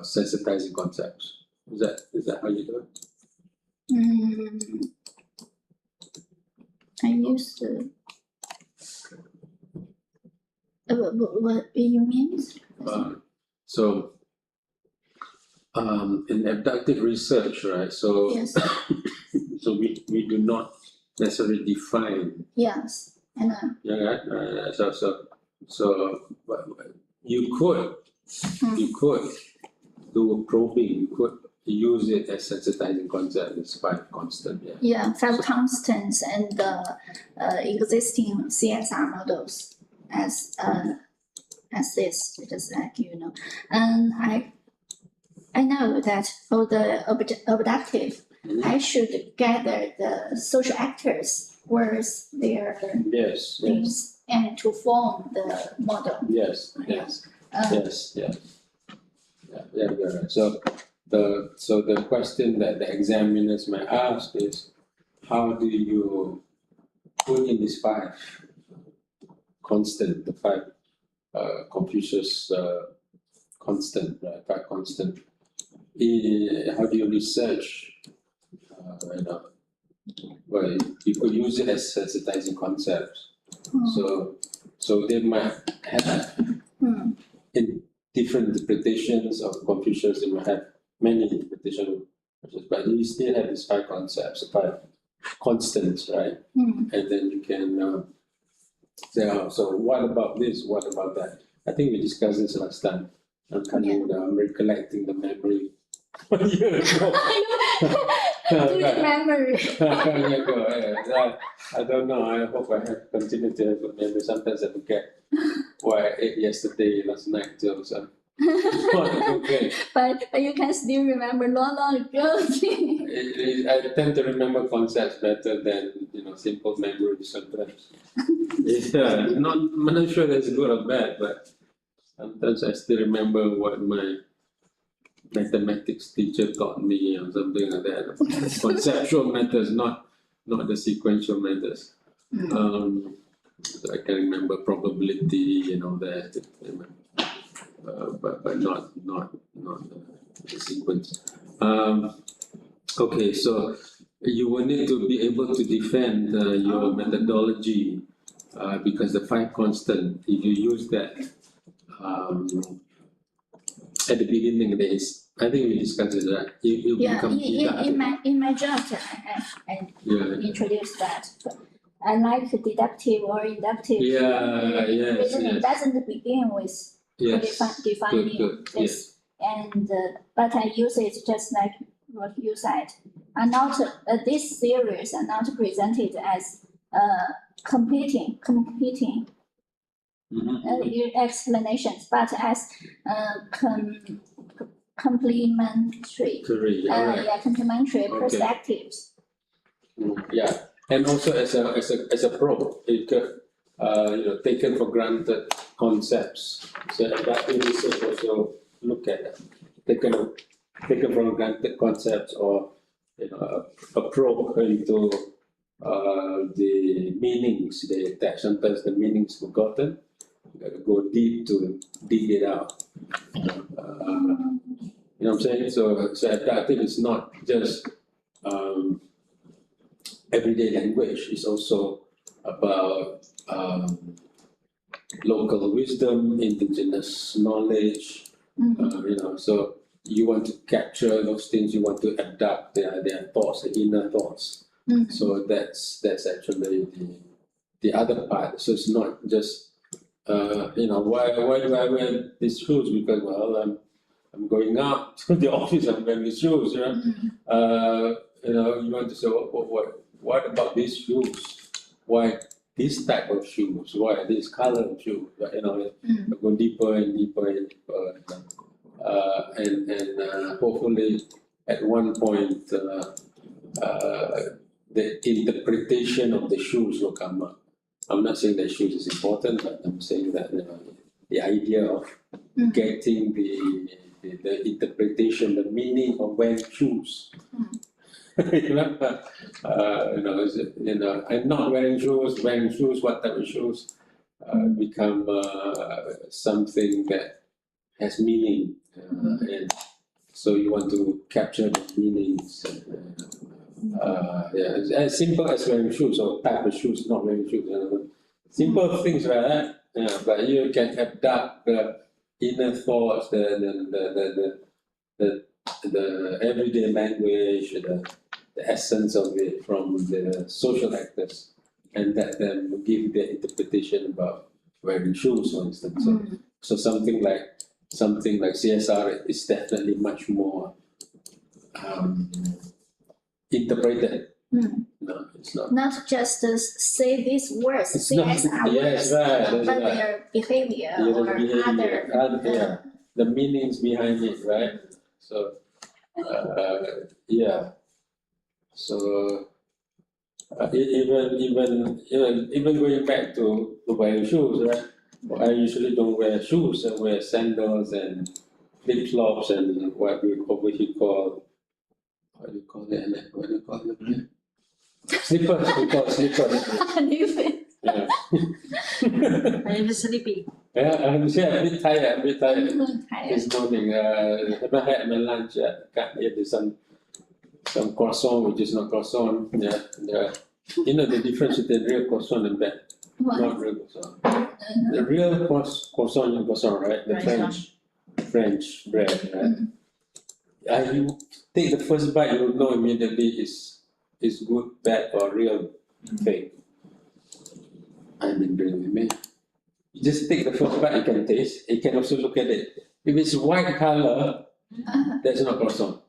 sensitizing concepts. Is that how you do it? I use the. What you mean? So in abductive research, right? So Yes. so we do not necessarily define. Yes, I know. Yeah, right. So but you could do a probing. You could use it as sensitizing concept. It's 5 constant. Yeah. Yeah, 5 constants and the existing CSR models as this, just like and I know that for the abductive, I should gather the social actors words their Yes. things and to form the model. Yes. Yeah. Right. So the question that the examiners may ask is, how do you put in these 5 constant, the 5 Confucius constant, right? 5 constant. How do you research? Well, you could use it as sensitizing concepts. So they might have in different interpretations of Confucius. They might have many interpretations, but you still have these 5 concepts, 5 constants, right? And then you can say, so what about this? What about that? I think we discussed this last time. I'm kind of recollecting the memory 1 year ago. Do you remember? 1 year ago. I don't know. I hope I have continued to have a memory. Sometimes I forget what I ate yesterday, last night too. So. Okay. But you can still remember long ago. I tend to remember concepts better than simple memory sometimes. I'm not sure that's good or bad, but sometimes I still remember what my mathematics teacher taught me or something like that. Conceptual matters, not the sequential matters. So I can remember probability and all that. But not the sequence. Okay, so you will need to be able to defend your methodology because the 5 constant, if you use that at the beginning, I think we discussed it, right? It become in my draft, I introduced that. I like deductive or inductive. Yes. It doesn't begin with defining good. this. and but I use it just like what you said. Are not these theories are not presented as competing explanations, but as complementary complementary Okay. perspectives. Yeah, and also as a probe, it could taken for granted concepts. So adaptive research also look at taken for granted concepts, or a probe into the meanings they attach. Sometimes the meanings forgotten. Go deep to dig it out. You know what I'm saying? So adaptive is not just everyday language. It's also about local wisdom, indigenous knowledge. So you want to capture those things. You want to adapt their thoughts, the inner thoughts. So that's actually the other part. So it's not just why do I wear these shoes? Because I'm going out to the office. I'm wearing these shoes. You want to say what about these shoes? Why this type of shoes? Why this color of shoes? Go deeper and deeper and deeper. And hopefully at one point the interpretation of the shoes will come up. I'm not saying that shoes is important, but I'm saying that the idea of getting the interpretation, the meaning of wearing shoes. I'm not wearing shoes, what type of shoes become something that has meaning, and so you want to capture the meanings. It's as simple as wearing shoes, or type of shoes, not wearing shoes. Simple things like that. But you can adapt the inner thoughts, the everyday language, the essence of it from the social actors, and let them give their interpretation about wearing shoes, for instance. So something like CSR is definitely much more interpreted. No, it's not. Not just to say these words, It's say not. as our Yes, words, right. but That's right. their behavior Yeah, or other. the meanings behind it, right? So, So even going back to wearing shoes, right? I usually don't wear shoes. I wear sandals and flip flops and what do you call it? Slippers. Hanif. Yeah. I'm sleepy. Yeah, I'm a bit tired. Tired. This morning, haven't had my lunch yet. Can't eat some croissant, which is not croissant. Yeah. The difference between real croissant and bad, not real croissant. The real croissant, right? The French bread, right? You take the first bite, you will know immediately is good, bad, or real thing. I've been doing with me. You just take the first bite, you can taste. You can also look at it. If it's white color, that's not croissant.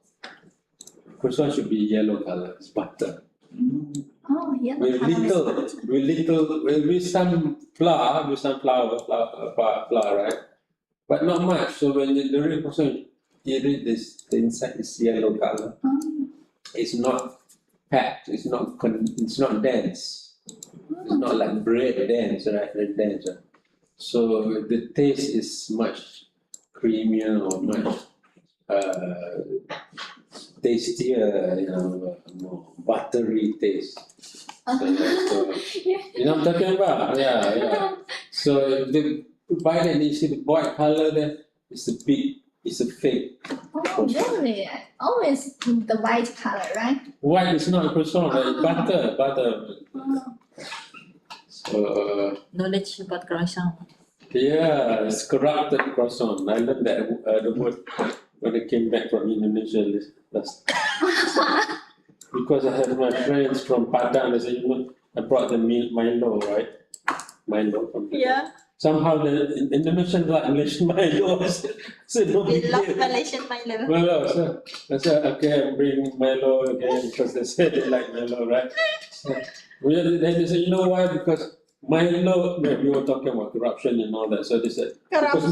Croissant should be yellow color. It's butter. Oh, yeah. With some flour, right? But not much. So when the real croissant, you read this, the inside is yellow color. It's not packed. It's not dense. It's not like bread dense, right? Bread dense. Right? So the taste is much creamier or much tastier, more buttery taste. So, you know what I'm talking about? Yeah. So by then you see the white color there, it's a fake. Oh, really? Always the white color, right? White is not a croissant, right? Butter. So Knowledge about croissant. yeah, it's corrupted croissant. I learned that the word when I came back from Indonesia last. Because I have my friends from Padang, they say, I brought the Milo, right? Milo from Padang. Yeah. somehow the Indonesians like Malaysian Milo. So no We big love deal. Malaysian Milo. Milo, so I said, okay, bring Milo again because they said they like Milo, right? So, then they said, you know why? Because Milo, we were talking about corruption and all that. So they said, because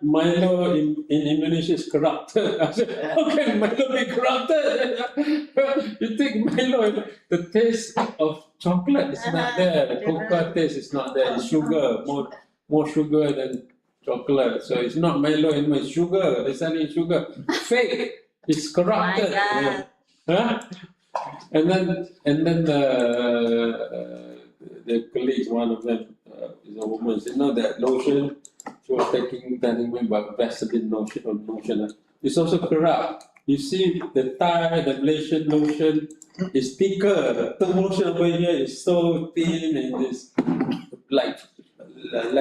Milo in Indonesia is corrupted. I said, how can Milo be corrupted? You think Milo, the taste of chocolate is not there, the cocoa taste is not there, it's sugar, more sugar than chocolate. So it's not Milo anymore, it's sugar. They're selling sugar. Fake. It's corrupted. God. Huh? And then the colleagues, one of them is a woman, said, no, that lotion, she was telling me about Vaseline lotion. It's also corrupt. You see, the Thai, the Malaysian lotion is thicker. The lotion over here is so thin and it's like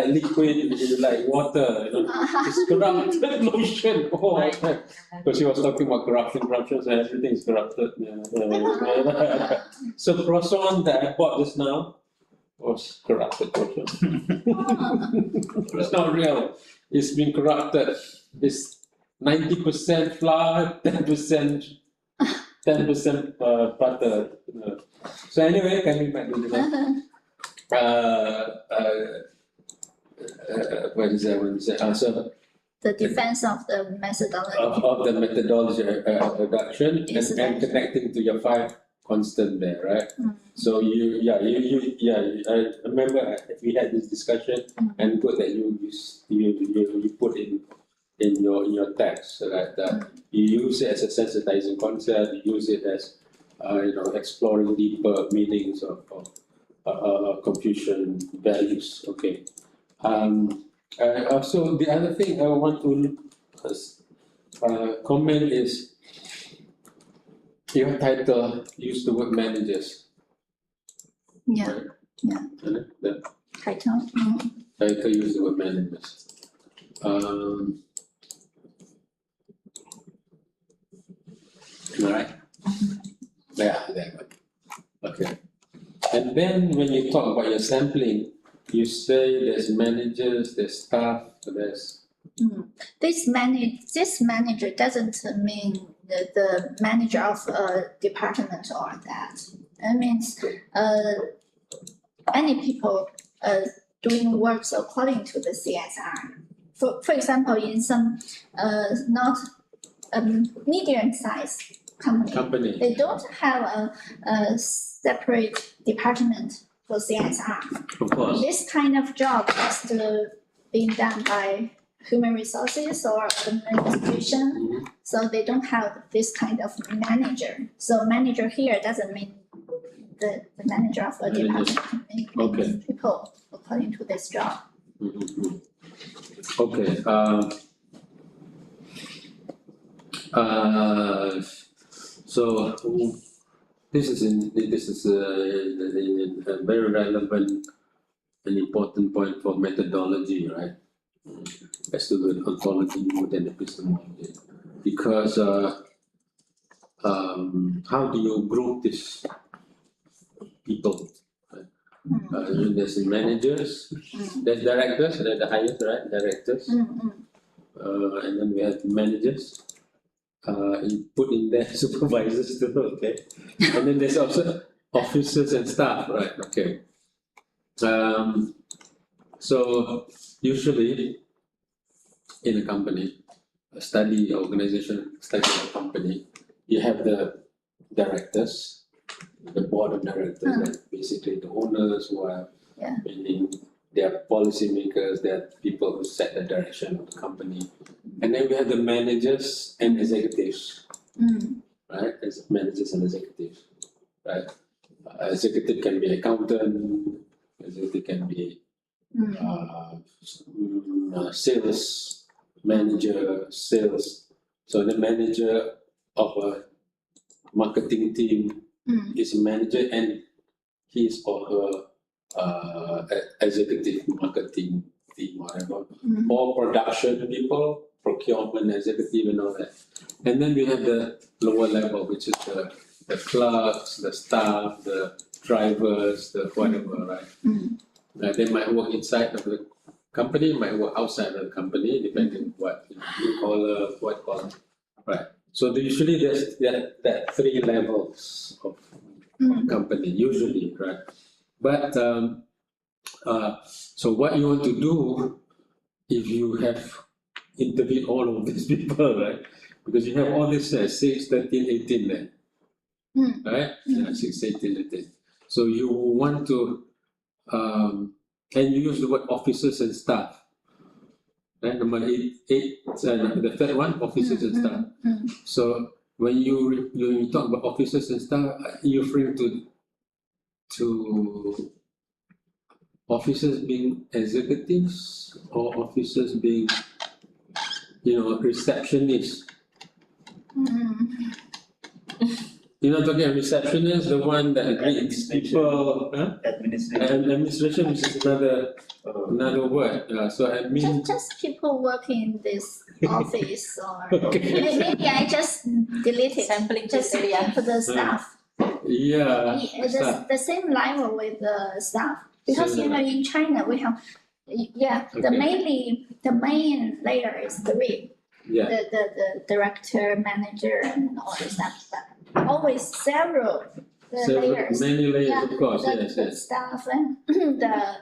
liquid, like water, you know. It's corrupted lotion. Oh, okay. Because she was talking about corruption, so everything is corrupted. Yeah. So croissant that I bought just now was corrupted croissant. It's not real. It's been corrupted. It's 90% flour, 10% butter. So anyway, coming back to the what is that? So The defense of the methodology. of the methodology reduction and connecting to your 5 constant there, right? So I remember we had this discussion and good that you put in your text, so that you use it as a sensitizing concept, you use it as exploring deeper meanings of Confucian values. Okay. Also, the other thing I want to comment is your title used the word managers. Yeah, Right? yeah. The Title. title used the word managers. Right? Yeah, that one. Okay. And then when you talk about your sampling, you say there's managers, there's staff, there's This manager doesn't mean the manager of a department or that. It means any people doing works according to the CSR. For example, in some not medium-sized company, they don't have a separate department for CSR. of course. This kind of job is being done by human resources or administration, so they don't have this kind of manager. So manager here doesn't mean the manager of a department. It means Okay. people according to this job. Okay. So this is a very relevant and important point for methodology, right? Has to do with ontology more than epistemology, because how do you group these people? There's managers, there's directors, they're the highest, right? Directors, and then we have managers. You put in there supervisors too, okay? And then there's also officers and staff, right? Okay. So usually in a company, study of a company, you have the directors, the board of directors, and basically the owners who are meaning they are policy makers, they are people who set the direction of the company. And then we have the managers and executives, right? As managers and executives, right? Executive can be accountant, executive can be sales manager, sales. So the manager of a marketing team is a manager, and his or her executive marketing team, whatever, or production people, procurement executive and all that. And then we have the lower level, which is the clerks, the staff, the drivers, the whatever, right? They might work inside of the company might work outside the company, depending what blue collar, white collar, right? So usually there's that three levels of company usually, right? But so what you want to do if you have interviewed all of these people, right? Because you have all this 6, 13, 18 there, right? Yeah, 6, 18, 18. So you want to, and you use the word officers and staff. Right? Number 8, the third one, officers and staff. So when you talk about officers and staff, you're referring to officers being executives or officers being, receptionists. You're not talking receptionist, the one that greets people, huh? Administration. Administration, which is another word. So admin. Just people work in this office or Okay. maybe I just delete it. Sampling Just this area. keep the staff. Yeah. The same level with the staff because Similar. in China we have the main layer is 3. Yeah. The director, manager, and all the stuff. But always several layers. Many layers, of course. The Yes. staff and the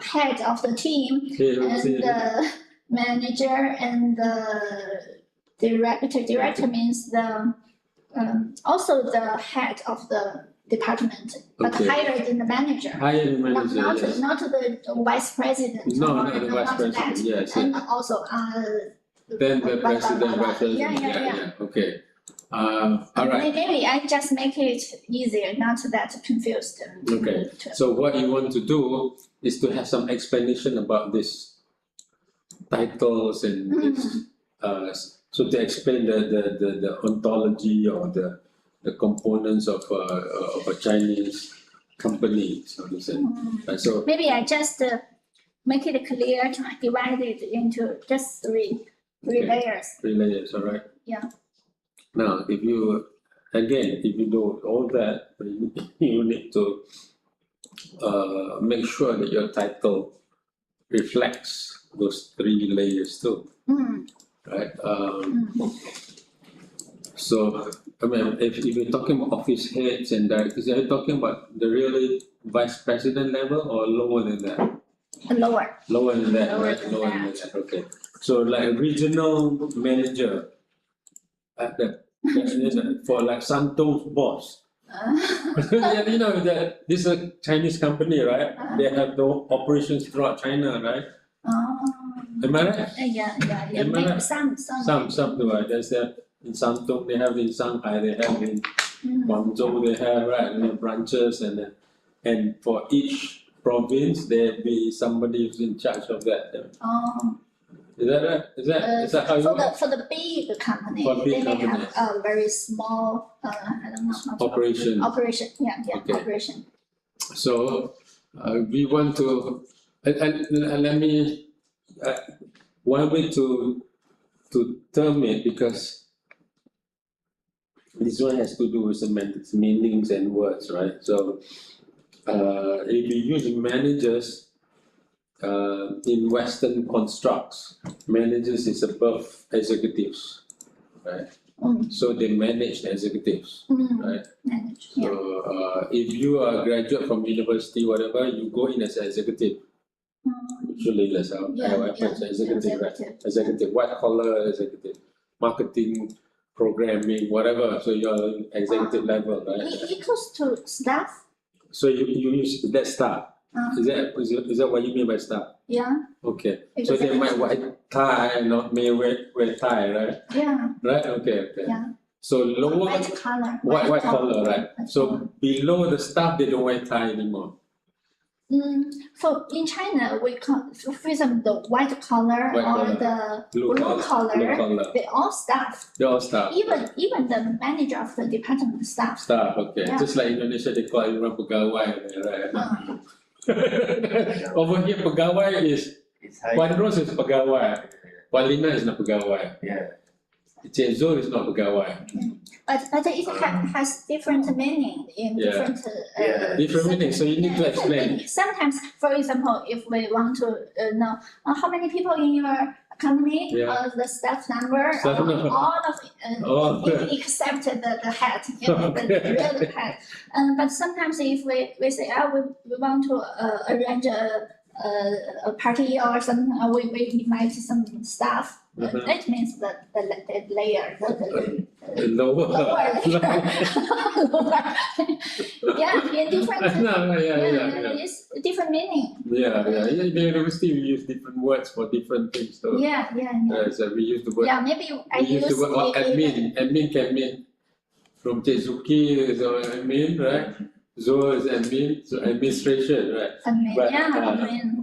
head of the team and the manager and the director. Director means the also the head of the department, but Okay. higher than the manager. Higher than manager. Yes. Not the vice president. No, or not the vice not president. that. Yes. And also Then the president, vice president. Yeah. Okay. All right. Maybe I just make it easier, not that confused. Okay. So what you want to do is to have some explanation about this titles and this, so to explain the ontology or the components of a Chinese company, so to say. So Maybe I just make it clear to divide it into just three Okay. layers. 3 layers, all right? Yeah. Now, if you do all that, you need to make sure that your title reflects those 3 layers too, right? So, I mean, if you're talking about office heads and directors, are you talking about the really vice president level or lower than that? Lower. Lower than that, Lower right? than Lower than that. that, okay. So like a regional manager at for like Santo's boss. This is a Chinese company, right? They have the operations throughout China, right? Am I right? Yeah. Am I Maybe right? some. Some do, right? There's in Santong, they have in Shanghai, they have in Guangzhou, they have, right? They have branches and for each province, there be somebody who's in charge of that. Is that right? Is that how you work? For the big company, For big they may have companies. a very small, I don't know how to. Operation. Operation, yeah, Okay. operation. So we want to, and let me, one way to term it, because this one has to do with semantics, meanings and words, right? So if you use managers in Western constructs, managers is above executives, right? So they manage the executives, right? Manage, yeah. So if you are a graduate from university, whatever, you go in as an executive. Usually that's how it happens, executive, right? Executive, white collar executive, marketing, programming, whatever. So you're executive level, right? Equals to staff, So you use that staff. Is that what you mean by staff? yeah, Okay. So they might wear tie, not may wear tie, right? yeah, Right? Okay. yeah. So lower White collar. white collar, right? White So collar. below the staff, they don't wear tie anymore. For in China, we call, for example, the white collar White or collar. the Blue blue collar. collar, they all staff. They all staff. Even the manager of the department staff. Staff, okay. Yeah. Just like Indonesia, they call everyone pegawai, right? Over here, pegawai is It's high. Wan Ros is pegawai, Wan Lina is not pegawai. Yeah. Jezo is not pegawai. But it has different meaning in Yeah. different. Different meaning, so you need to explain. Sometimes, for example, if we want to know how many people in your company, Yeah. the staff number, Staff number. all of Oh, except the head, the real head. But sometimes if we say, we want to arrange a party or something, we invite some staff. That means the layer, the lower. lower yeah, in different. No, yeah. It's different meaning. Yeah. In the university, we use different words for different things. So, Yeah. so we use the word. Yeah, maybe I We use the word it- admin. Admin can mean from Jezuki is admin, right? Zo is admin, so administration, right? But,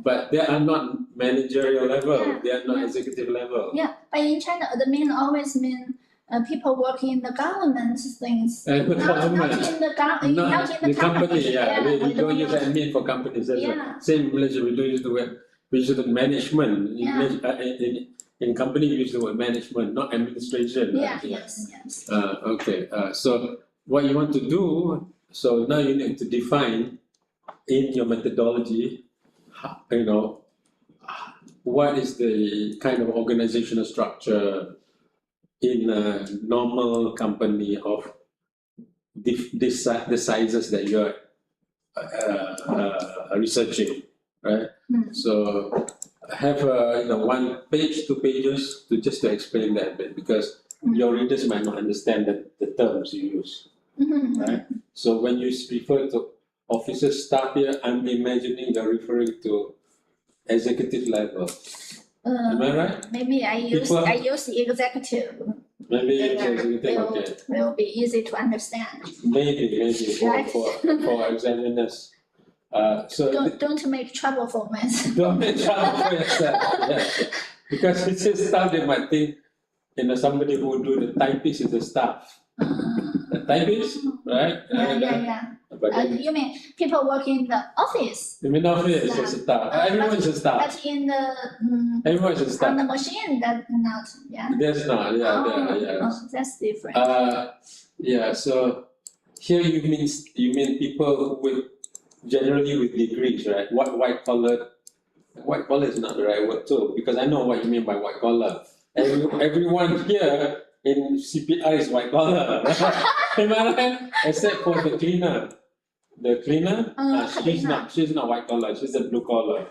but they are not managerial level. Yeah, They are not yeah. executive level. Yeah, but in China, admin always mean people working in the government things. And the government. Not in the not in the company, yeah. We don't use use admin for companies. That's Yeah. right. Same in Malaysia, we don't use the word, we use the management. In, Yeah. Malaysia, in company, we use the word management, not administration. Yeah, right? yes. Okay, so what you want to do, so now you need to define in your methodology, what is the kind of organizational structure in a normal company of the sizes that you're researching, right? So have one page, 2 pages to just to explain that a bit, because your readers might not understand the terms you use, right? So when you refer to officer staff here, I'm imagining you're referring to executive level. Am I right? Maybe I use executive. Maybe it's executive, okay. Will be easy to understand. Maybe Right. for examiners. So Don't make trouble for myself. don't make trouble for yourself. Yeah. Because it's a staff, they might think, somebody who do the typist is a staff. The typist, right? Yeah. But then, You mean people working in the office? you mean office is a staff. Everyone's a staff. But in the Everyone's a on staff. the machine, that not. Yeah. There's not, yeah. Oh, that's different. Yeah, so here you mean people generally with degrees, right? White collar is not the right word too, because I know what you mean by white collar. Everyone here in CPI is white collar, am I right? Except for the cleaner. She's not white collar, she's a blue collar,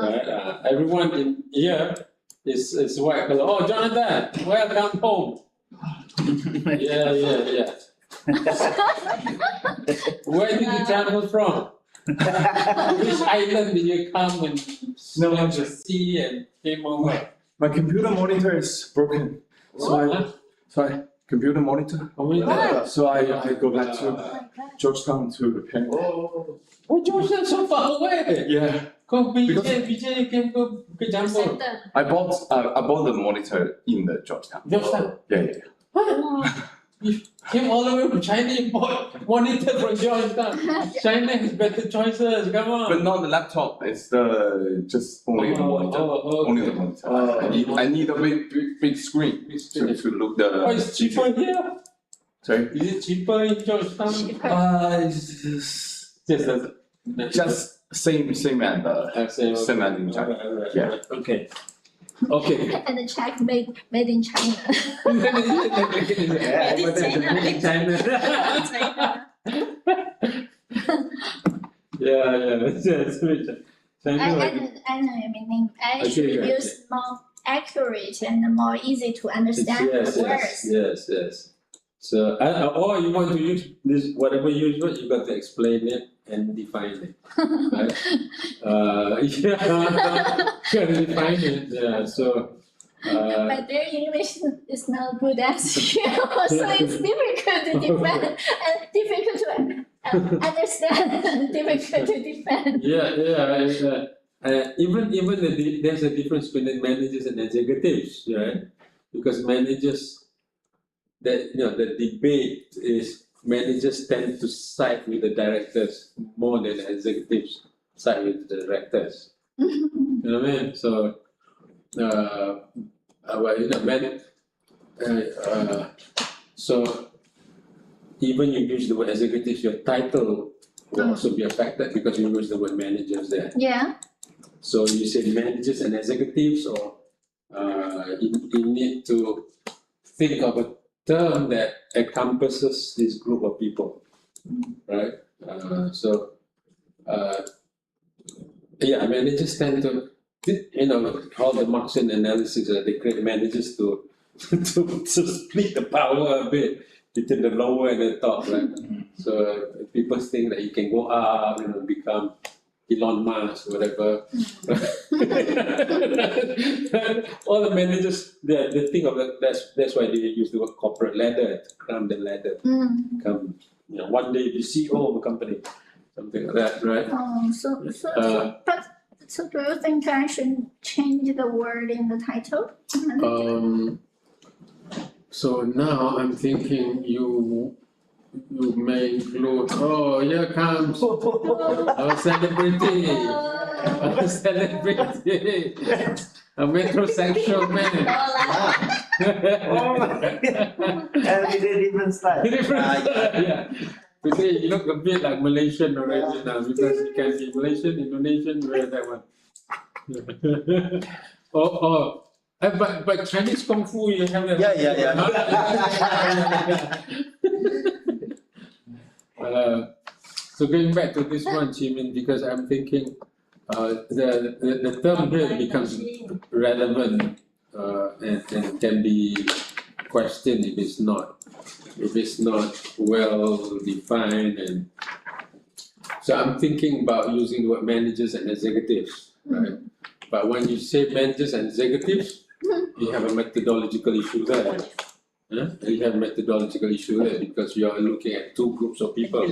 right? Everyone in here is white collar. Oh, Jonathan, welcome home. Yeah. Where did you travel from? Which island did you come and swam the sea and came over? My computer monitor is broken. Computer monitor. So I go back to Georgetown to repair it. Oh, Georgetown so far away. Yeah. Go BJ, you can go Jambo. I bought the monitor in the Georgetown. Georgetown? Yeah. What? You came all the way from China, you bought monitor from Georgetown. China has better choices, come on. But not the laptop, it's just only the monitor. Okay. Only the monitor. I need a big screen to look the. Oh, it's cheaper here? Sorry? Is it cheaper in Georgetown? It's just same as Same as in China. Right. Yeah. Okay. And the check made in China. Yeah. That's rich. I know your meaning. I should use more accurate and more easy to understand words. Yes. So, or you want to use this, whatever you use, you got to explain it and define it, right? You can define it, yeah, so. But their English is not good as you, so it's difficult to defend and difficult to understand, difficult to defend. Even there's a difference between managers and executives, right? Because managers, the debate is managers tend to side with the directors more than executives side with the directors. You know what I mean? So, So even you use the word executives, your title will also be affected because you use the word managers there. Yeah. So you say managers and executives, or you need to think of a term that encompasses this group of people, right? Managers tend to, all the Marxian analysis that they create managers to to split the power a bit between the lower and the top, right? So people think that you can go up, become Elon Musk, whatever. All the managers, they think of that. That's why they use the word corporate ladder to climb the ladder. Come, one day be CEO of a company, something like that, right? So do you think I should change the word in the title? So now I'm thinking you may include, oh, here comes our celebrity, a metrosexual man. And we didn't even start. Yeah. Today you look a bit like Malaysian already now, because you can be Malaysian, Indonesian, where that one. But Chinese Kung Fu, you have that. So going back to this one, Chimin, because I'm thinking the term here becomes relevant and can be questioned if it's not well defined. And so I'm thinking about using the word managers and executives, right? But when you say managers and executives, you have a methodological issue there. You have a methodological issue there because you are looking at two groups of people.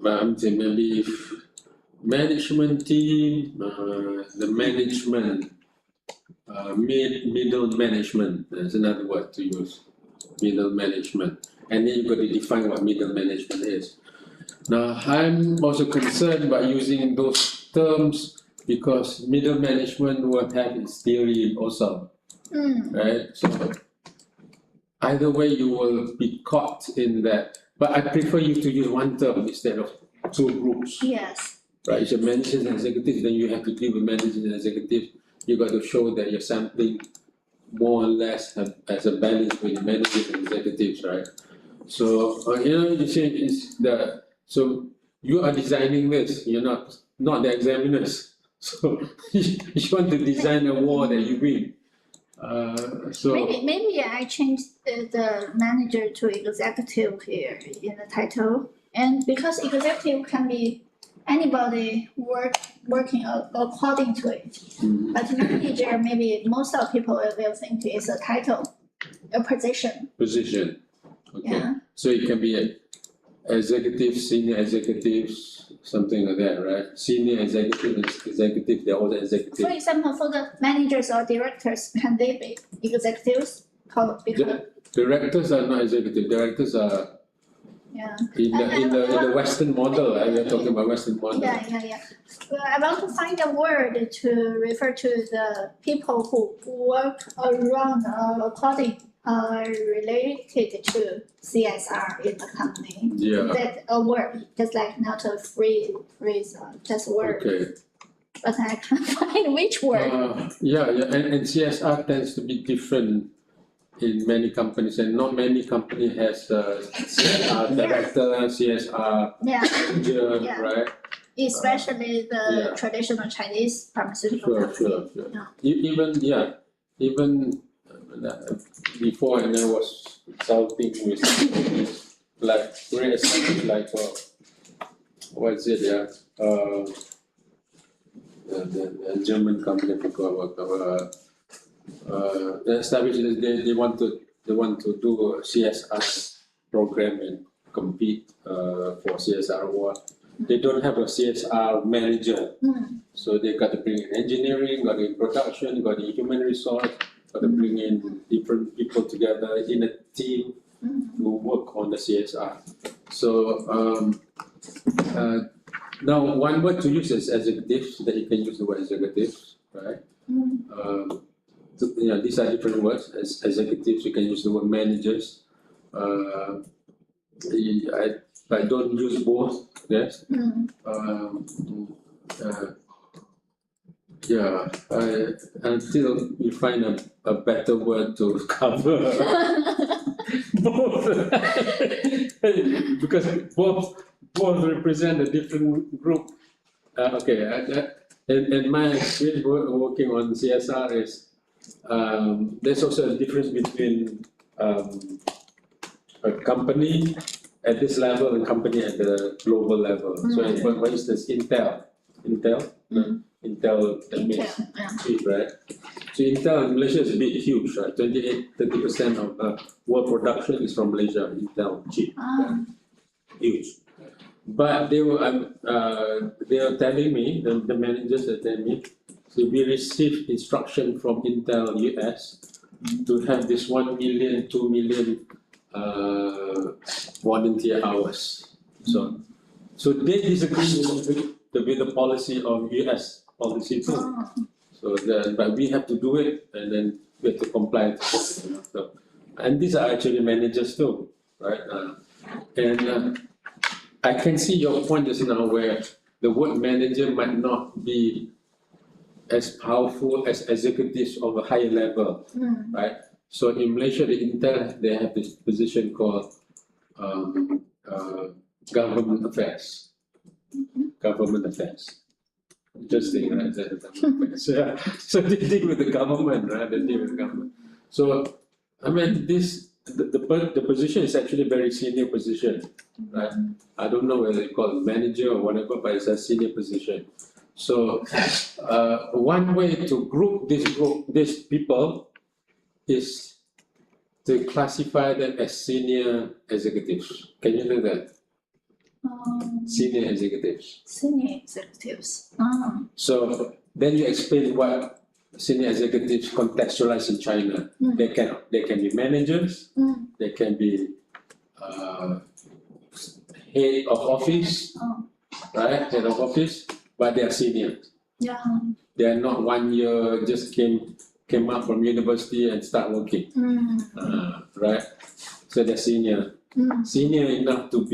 I'm saying maybe management team, the management, middle management, there's another word to use, middle management. And then you've got to define what middle management is. Now, I'm also concerned about using those terms because middle management will have its theory also, right? So either way, you will be caught in that. But I prefer you to use one term instead of two groups. Yes. Right, if you're managers and executives, then you have to deal with managers and executives. You got to show that you're sampling more or less as a balance between managers and executives, right? So you see, so you are designing this. You're not the examiners. So you want to design a war that you win. Maybe I changed the manager to executive here in the title, and because executive can be anybody working according to it. But manager, maybe most of people will think it's a title, a position. Position. Okay. Yeah. So it can be an executive, senior executives, something like that, right? Senior executive, they're all the executives. For example, for the managers or directors, can they be executives? Directors are not executive. Directors are in the Western model. We are talking about Western model. Yeah. Well, I want to find a word to refer to the people who work around or according related to CSR in the company. Yeah. That a word, just like not a phrase, just a word. Okay. But I can't find which word. And CSR tends to be different in many companies, and not many company has CSR director, CSR manager, right? Especially the traditional Chinese pharmaceutical company. Sure. Even before, and I was consulting with companies like very established, like what is it? The German company, I forgot about. Established they want to do a CSR program and compete for CSR award. They don't have a CSR manager, so they got to bring in engineering, got in production, got in human resource, got to bring in different people together in a team to work on the CSR. So now one word to use is executives, that you can use the word executives, right? So, yeah, these are different words. As executives, you can use the word managers. I don't use both, yes. Yeah, until we find a better word to cover both. Because both represent a different group. And my experience working on CSR is there's also a difference between a company at this level and company at the global level. So for instance, Intel, that makes chip, right? So Intel in Malaysia is a bit huge, right? 30% of the world production is from Malaysia, Intel chip. Huge. But they were telling me, the managers are telling me, so we received instruction from Intel US to have this 1 million, 2 million volunteer hours. So they disagree with the policy of US policy too. So but we have to do it, and then we have to comply. So, and these are actually managers too, right? I can see your point just now where the word manager might not be as powerful as executives of a higher level, right? So in Malaysia, the Intel, they have this position called government affairs. Government affairs. Interesting, right? So, so they deal with the government, right? They deal with the government. So, I mean, the position is actually a very senior position, right? I don't know whether you call it manager or whatever, but it's a senior position. So, one way to group these people is to classify them as senior executives. Can you do that? Senior executives. Senior executives. So then you explain what senior executives contextualize in China. They can be managers. They can be head of office, right? Head of office, but they are seniors. Yeah. They are not 1 year just came up from university and start working, right? So they're senior, senior enough to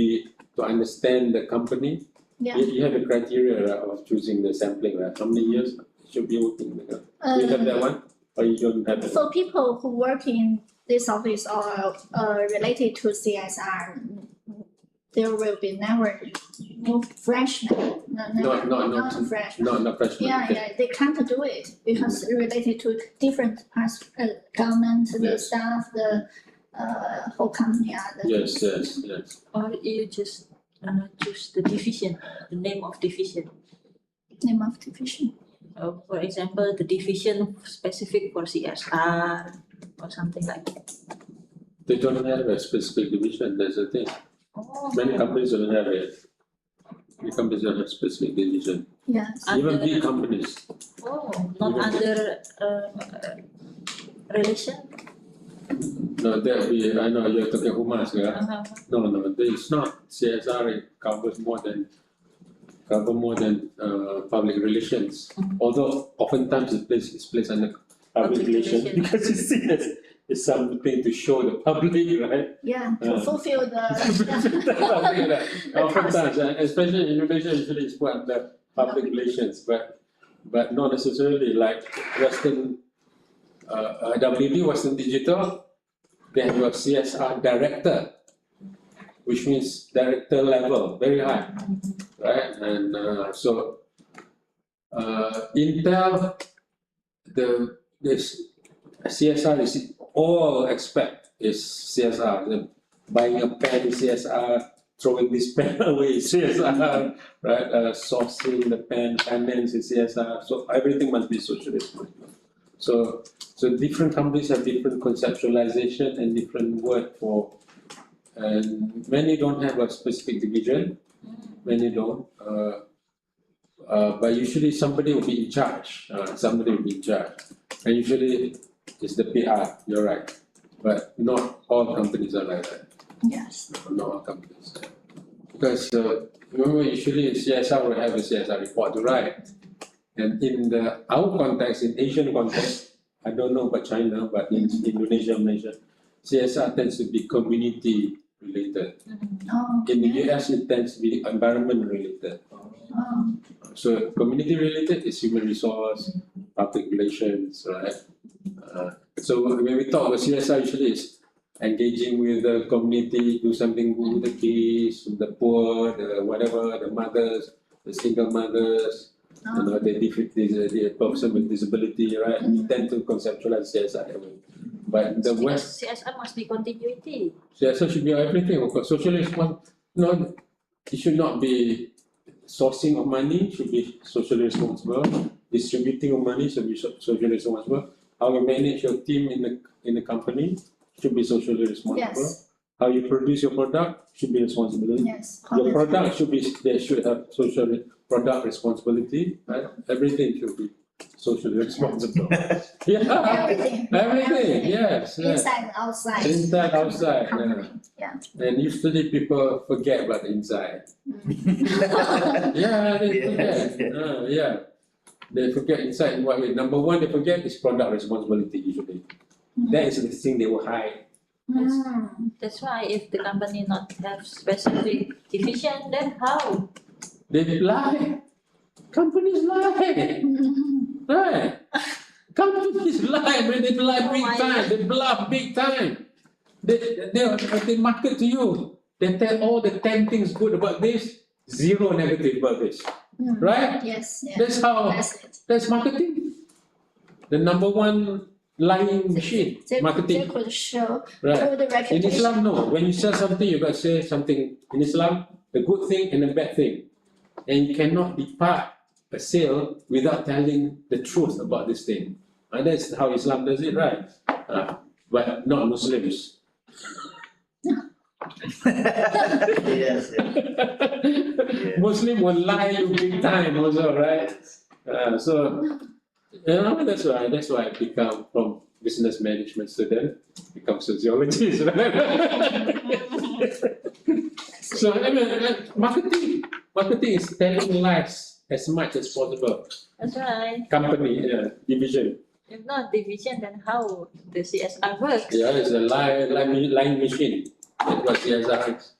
understand the company. Yeah. You have the criteria, right, of choosing the sampling, right? How many years should be working? Do you have that one, or you don't have that? For people who work in this office or related to CSR, there will be never no freshmen. Not freshmen. Not freshmen. Yeah, they can't do it because related to different parts, government, the Yes. staff, the whole company. Yes. Or you just choose the division, the name of division. Name of division. For example, the division specific for CSR or something like that. They don't have a specific division, that's the thing. Oh. Many companies don't have it. Many companies don't have specific division. Yes. Even Under- big companies. Oh, not under relation? No, that I know you're talking Humas, yeah? Uh-huh. No, it's not. CSR it covers more than public relations. Although oftentimes it's placed under public relations because it's seen as it's something to show the public, right? Yeah, to fulfill the. Public, right? Oftentimes, especially in Indonesia, usually it's put under public relations, but not necessarily like Western WD, Western Digital. They have a CSR director, which means director level, very high, right? And so Intel, this CSR is all expect is CSR. Buying a pen is CSR, throwing this pen away is CSR, right? Sourcing the pen, finance is CSR. So everything must be socially responsible. So different companies have different conceptualization and different word for, and many don't have a specific division, many don't. But usually somebody will be in charge. And usually it's the PR. You're right, but not all companies are like that. Yes. Not all companies. Because remember, usually CSR will have a CSR report to write. And in our context, in Asian context, I don't know about China, but in Indonesia, Malaysia, CSR tends to be community related. Oh, In the US, it tends to be environment related. oh, So community related is human resource, public relations, right? So when we talk about CSR, usually it's engaging with the community, do something good with the kids, with the poor, the whatever, the mothers, the single mothers, you know, the person with disability, right? We tend to conceptualize CSR that way. But the West, CSR must be continuity. CSR should be everything, of course. Social responsibility, no, it should not be sourcing of money, should be socially responsible. Distributing of money should be socially responsible. How you manage your team in the company should be socially responsible. yes, How you produce your product should be responsibility. yes. Your product should be, they should have social product responsibility, right? Everything should be socially responsible. Yeah, everything, yes. Yeah. Inside and outside. Inside, outside, yeah. Company, yeah. And usually people forget about the inside. Yeah, they forget. Yeah. They forget inside in what way. Number one, they forget is product responsibility usually. That is the thing they will hide. Mm. That's why if the company not have specific division, then how? They lie. Companies lie. Right. Companies lie, man. They lie big my time. They bluff big time. They market to you. They tell all the 10 things good about this, 0 negative about this. Mm. Right? Yes, yes. That's how, That's it. that's marketing. The number one lying machine, They marketing. could show Right. good In reputation. Islam, no. When you sell something, you got to say something in Islam, the good thing and the bad thing. And you cannot depart a sale without telling the truth about this thing. And that's how Islam does it, right? But not Muslims. Yes, yes. Muslim will lie you big time also, right? So, you know, that's why I become from business management student, become sociologist. So, I mean, marketing is telling lies as much as possible. That's right. Company, division. If not division, then how the CSR works? Yeah, it's a lying machine. That's what CSR is.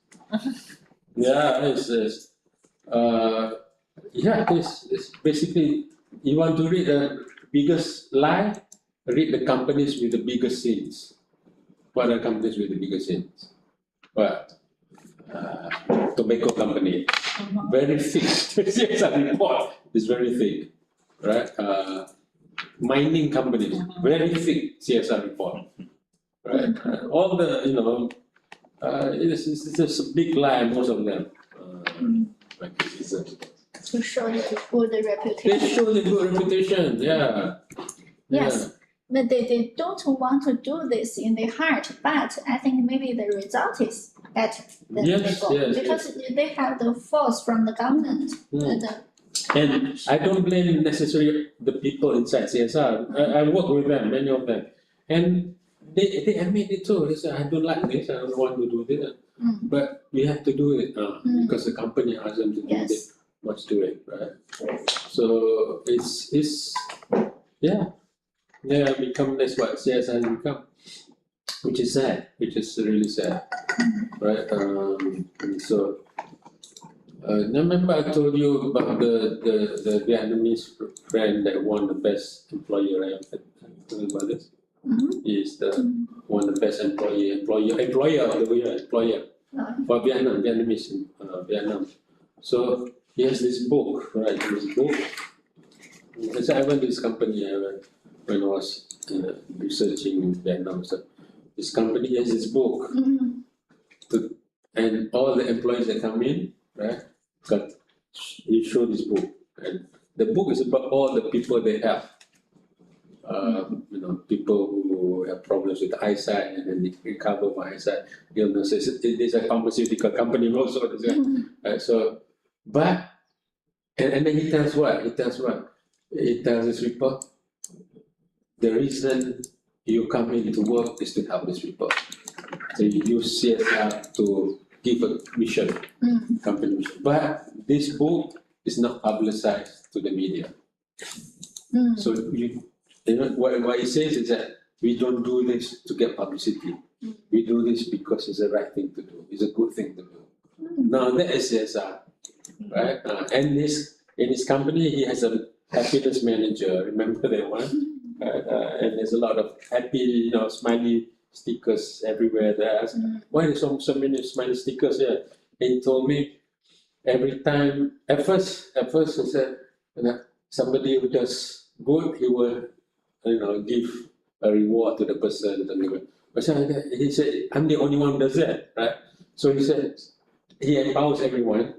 Yeah, it's basically, you want to read the biggest lie, read the companies with the biggest sins. What are companies with the biggest sins? What? Tobacco company, very thick. CSR report is very thick, right? Mining companies, very thick CSR report, right? All the, you know, it's just a big lie, most of them. Like this is To show the good they reputation. show the good reputation, yeah. Yes. But they don't want to do this in their heart, but I think maybe the result is better than Yes, before. yes, Because they have the force from the government. Mm. The- And I don't blame necessarily the people inside CSR. I work with them, many of them. And they admit it too. They say, I don't like this, I don't want to do this. Mm. But we have to do it because the company asks them to do it. Yes. Must do it, right? So it's become, that's what CSR has become, which is sad, which is really sad, right? So remember I told you about the Vietnamese friend that won the best employer, right? Tell you about this. Mhm. He's won the best employer of the year, for Vietnamese in Vietnam. So he has this book, right? This book. So I went to this company when I was researching in Vietnam. So this company has this book, Mhm. and all the employees that come in, right? He showed this book, and the book is about all the people they help. You know, people who have problems with eyesight and then they recover from eyesight illnesses. It is a pharmaceutical company also. Right? So, but and then he tells what? He tells this report. The reason you come in to work is to help these people. So you use CSR to give a mission, company mission. But this book is not publicized to the media. So you know what it says is that we don't do this to get publicity. We do this because it's the right thing to do. It's a good thing to do. Now that is CSR, right? And in his company, he has a happiness manager. Remember that one? And there's a lot of happy, smiley stickers everywhere. There. Why there's so many smiley stickers here? And he told me every time. At first, he said, somebody who does good, he will, give a reward to the person. But he said, I'm the only one who does that, right? So he said, he empowers everyone.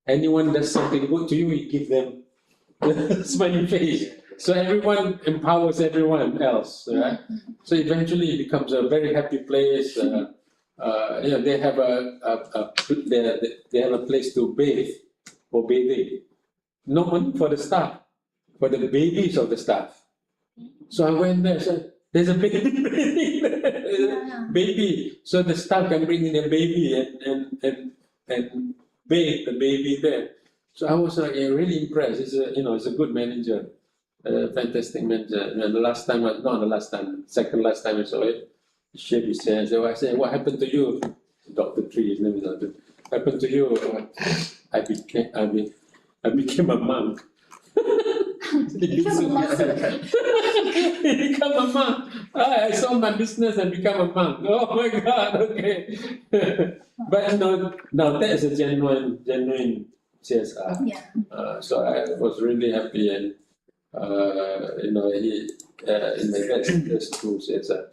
Anyone does something good to you, he give them a smiley face. So everyone empowers everyone else, right? So eventually it becomes a very happy place. They have a place to bathe for bathing. No money for the staff, for the babies of the staff. So I went there. Said, there's a baby bathing there. Baby, so the staff can bring in their baby and bathe the baby there. So I was really impressed. It's a good manager. Fantastic manager. And second last time I saw it, he shook his hand. So I said, what happened to you? Dr. Tree, his name is Dr. What happened to you? I became a monk. He became a monk. I sold my business and become a monk. Oh my God, okay. But no, that is a genuine CSR. Yeah. So I was really happy and he that's true CSR.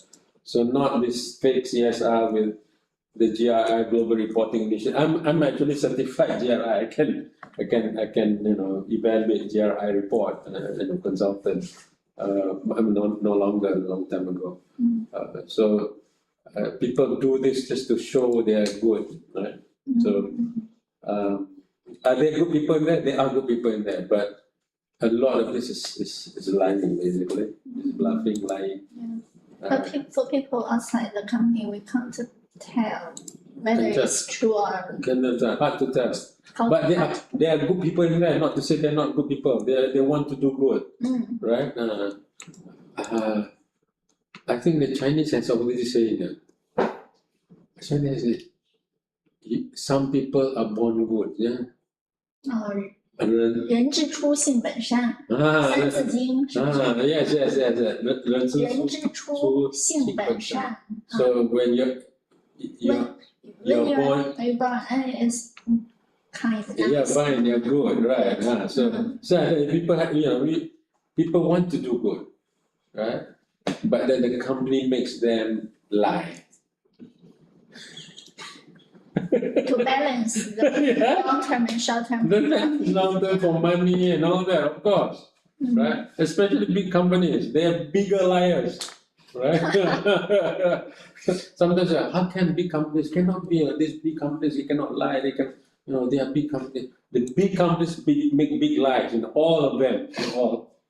So not this fake CSR with the GRI Global Reporting Initiative. I'm actually certified GRI. I can evaluate GRI report and a consultant. I'm no longer a long time ago. So people do this just to show they are good, right? So are there good people in there? There are good people in there, but a lot of this is lying, basically. It's bluffing, lying. But for people outside the company, we can't tell whether it's true or Hard to tell. how. But there are good people in there, not to say they're not good people. They want to do good, right? I think the Chinese has already said that. Chinese say, some people are born good, yeah. 人之初性本善，《三字经》是不是？ yes. 人之初性本善。 So when you're born, is kind. you're fine, you're good, right? So people want to do good, right? But then the company makes them lie. To balance the long term and short term. Long term for money and all that, of course, right? Especially big companies, they are bigger liars, right? Sometimes, how can big companies cannot be these big companies? You cannot lie. They can, they are big companies. The big companies make big lies, all of them,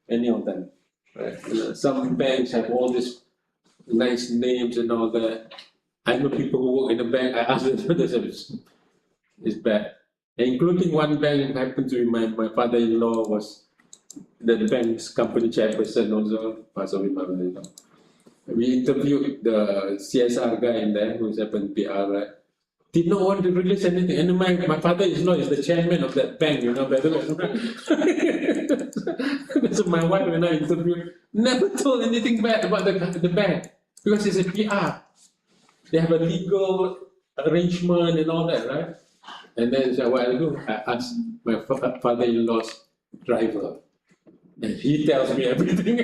any of them, right? Some banks have all these nice names and all that. I know people who work in the bank, I ask them, it's bad. Including one bank happened to be my father-in-law was the bank's company chairperson also, passed away my father-in-law. We interviewed the CSR guy in there, who's happened PR, right? Did not want to release anything. And my father-in-law is the chairman of that bank, by the way. So my wife, when I interviewed, never told anything bad about the bank, because it's a PR. They have a legal arrangement and all that, right? And then what I do, I ask my father-in-law's driver, and he tells me everything. The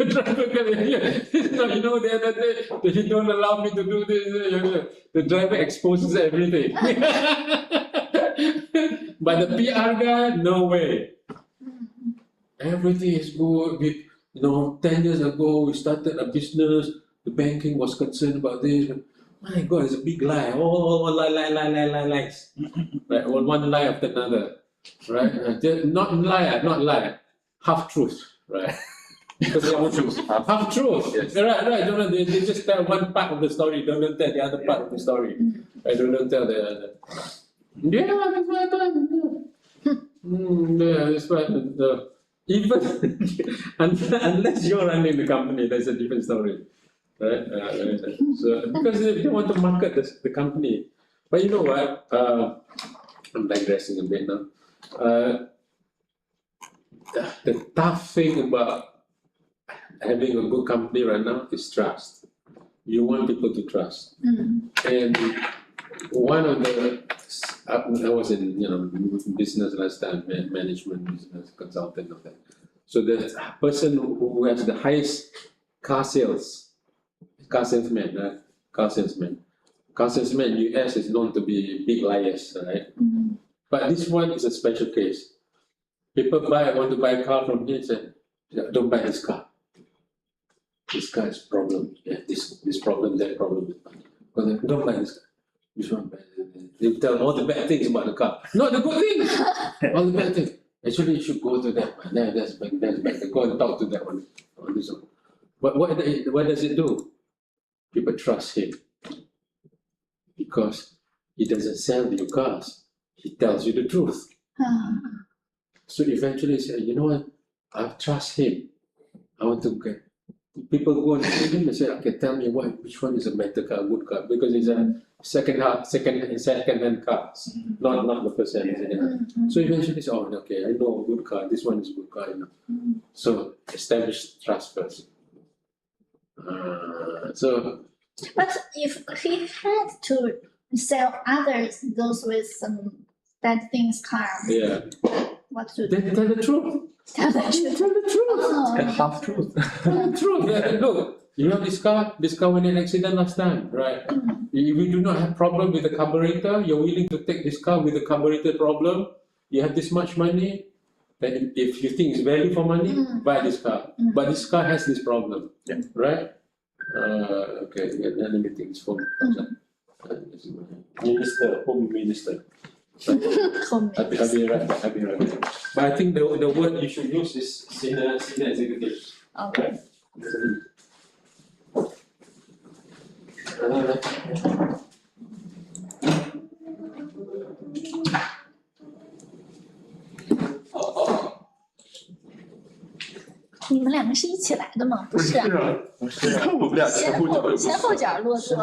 driver can, the other day, he don't allow me to do this. The driver exposes everything. But the PR guy, no way. Everything is good. 10 years ago, we started a business. The banking was concerned about this. My God, it's a big lie. Oh, lies. Right? One lie after another. Right? Not lie. Half truth. Right? Because they want to half truth. Yes. Right. They just tell one part of the story, don't tell the other part of the story. Right, don't tell the other. Yeah, that's what happened. Yeah, that's what happened. Even unless you're running the company, that's a different story. Right? So because they want to market the company. But you know what? I'm digressing a bit now. The tough thing about having a good company right now is trust. You want people to trust. And one of the, I was in business last time, management, business consultant of that. So the person who has the highest car salesman, US is known to be big liars, right? But this one is a special case. People want to buy a car from him, say, don't buy this car. This car has problem. Yeah, this problem, that problem. But don't buy this car. Which one? They tell all the bad things about the car. Not the good things. All the bad things. Actually, you should go to that one. That's better. Go and talk to that one. This one. But what does it do? People trust him because he doesn't sell you cars. He tells you the truth. So eventually, you say, you know what? I trust him. I want to get. People go and see him and say, okay, tell me which one is a better car, good car, because it's a second-hand cars, not the first hand. So eventually, say, oh, okay, I know a good car. This one is a good car, So establish trust first. But if he had to sell others, those with some bad things car, what to do? Then tell the truth. Tell the truth. Tell the truth. And half truth. Tell the truth. Look, you know this car went in an accident last time, right? If you do not have problem with the carburetor, you're willing to take this car with the carburetor problem, you have this much money, then if you think it's value for money, buy this car. But this car has this problem, right? Okay, let me think. It's for Home Minister. I'll be right back. But I think the word you should use is senior executive. Okay.你们两个是一起来的吗？不是啊，不是啊，我们俩前后脚落座。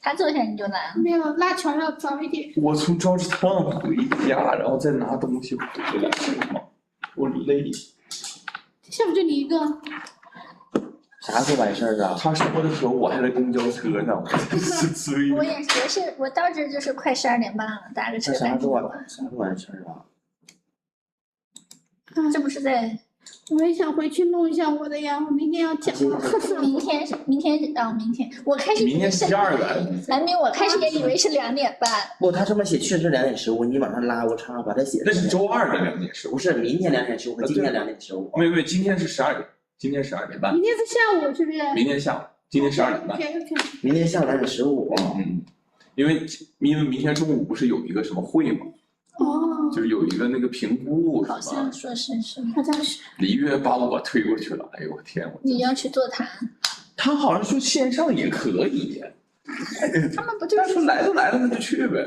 他坐下你就来了。没有，拉球要早一点。我从招致烫回家，然后再拿东西回来，我累。是不是就你一个？啥时候完事儿啊？他说的时候我还在公交车上，我是醉。我也是，我到这就是快12点半了，打个车啥时候完完事儿啊？这不是在。我也想回去弄一下我的呀，我明天要讲。明天，我开始明天是12个。南明，我开始也以为是2点半。不，他这么写确实2点15，你往上拉，我查把它写。那是周2的2点15，不是明天2点15和今天2点15。没，今天是12点，今天12点半。明天是下午是不是？明天下午，今天12点半。明天下午2点15。因为明天中午不是有一个什么会吗？就是有一个那个评估，好像说是，好像是。李月把我推过去了，哎呦我天！你要去座谈？他好像说线上也可以。他们不就是说来都来了，那就去呗。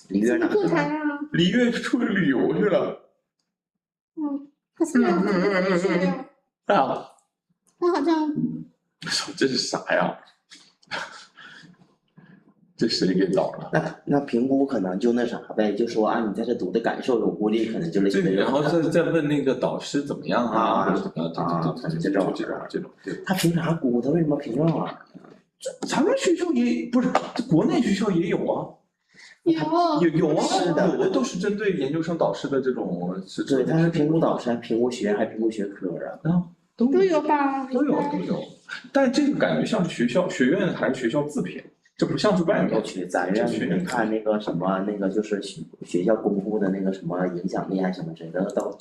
李月哪座谈啊？李月出去旅游去了。可是啊？他好像。这是啥呀？这谁给找了？那评估可能就那啥呗，就说你在这读的感受，我估计可能就类似。对，然后再问那个导师怎么样啊？对，这种。对。他凭啥估？他为什么凭这啊？咱们学校也不是，国内学校也有啊。有啊，是的，有的都是针对研究生导师的这种。对，他是评估导师，还评估学院，还评估学科啊。都有吧？都有。但这个感觉像是学院还是学校自评。这不像是外面去，咱院你看那个什么，那个就是学校公布的那个什么影响力还是什么之类的，到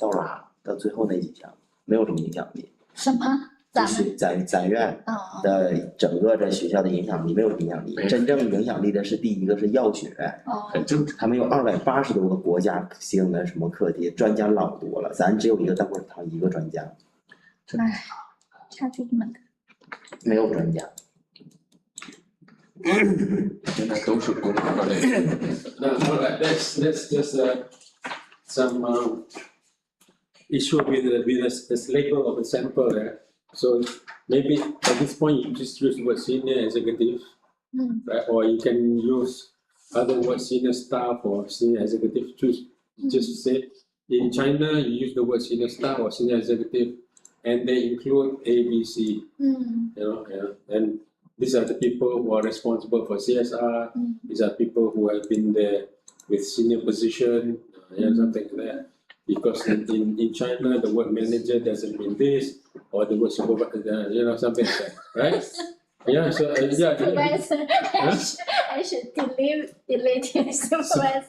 最后那几项没有什么影响力。什么？就是咱院的整个的学校的影响力没有影响力，真正影响力的是第一个是药学，很正常。他们有280多个国家性的什么课题，专家老多了，咱只有一个大会堂一个专家。唉，差距这么大。没有专家。现在都是工科类。 Now, alright, that's just some issue with this label of a sample there. So maybe at this point you just use the word senior executive, right? Or you can use other words, senior staff or senior executive. Just say in China you use the word senior staff or senior executive, and they include A, B, C. You know, and these are the people who are responsible for CSR. These are people who have been there with senior position, something like that. Because in China, the word manager doesn't mean this, or the word supervisor, something like that, right? Yeah, so Supervisor, I should delete your supervisor.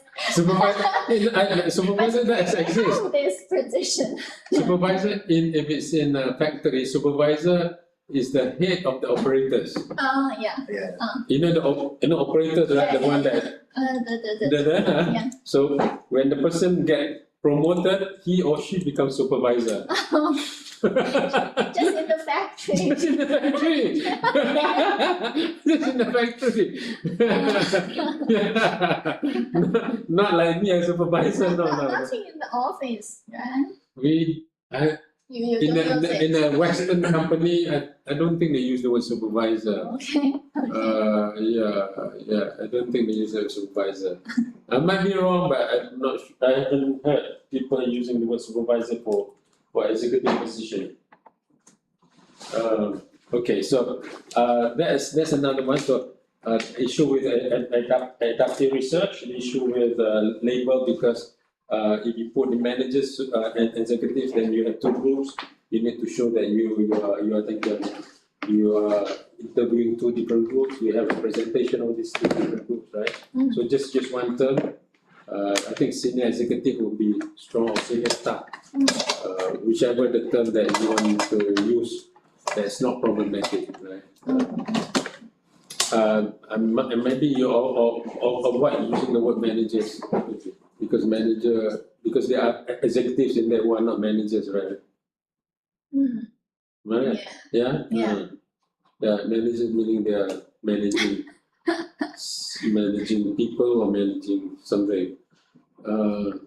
Supervisor does exist. This position. Supervisor, if it's in a factory, supervisor is the head of the operators. Yeah. You know the operators, right? The one that. Yeah. So when the person get promoted, he or she becomes supervisor. Just in the factory. Just in the factory. Just in the factory. Not like me as supervisor. No. Nothing in the office, right? You In don't use it. in a Western company, I don't think they use the word supervisor. Okay. Yeah, I don't think they use the word supervisor. I might be wrong, but I'm not. I haven't heard people using the word supervisor for executive position. Okay, so that's another one. So issue with adaptive research, the issue with label, because if you put the managers and executives, then you have two groups. You need to show that you are interviewing two different groups. You have a presentation of these two different groups, right? So just one term. I think senior executive would be strong, or senior staff, whichever the term that you want to use, that's not problematic, right? And maybe you or what using the word managers, because they are executives in there who are not managers, right? Right? Yeah. Yeah. Yeah, managers meaning they are managing people or managing something.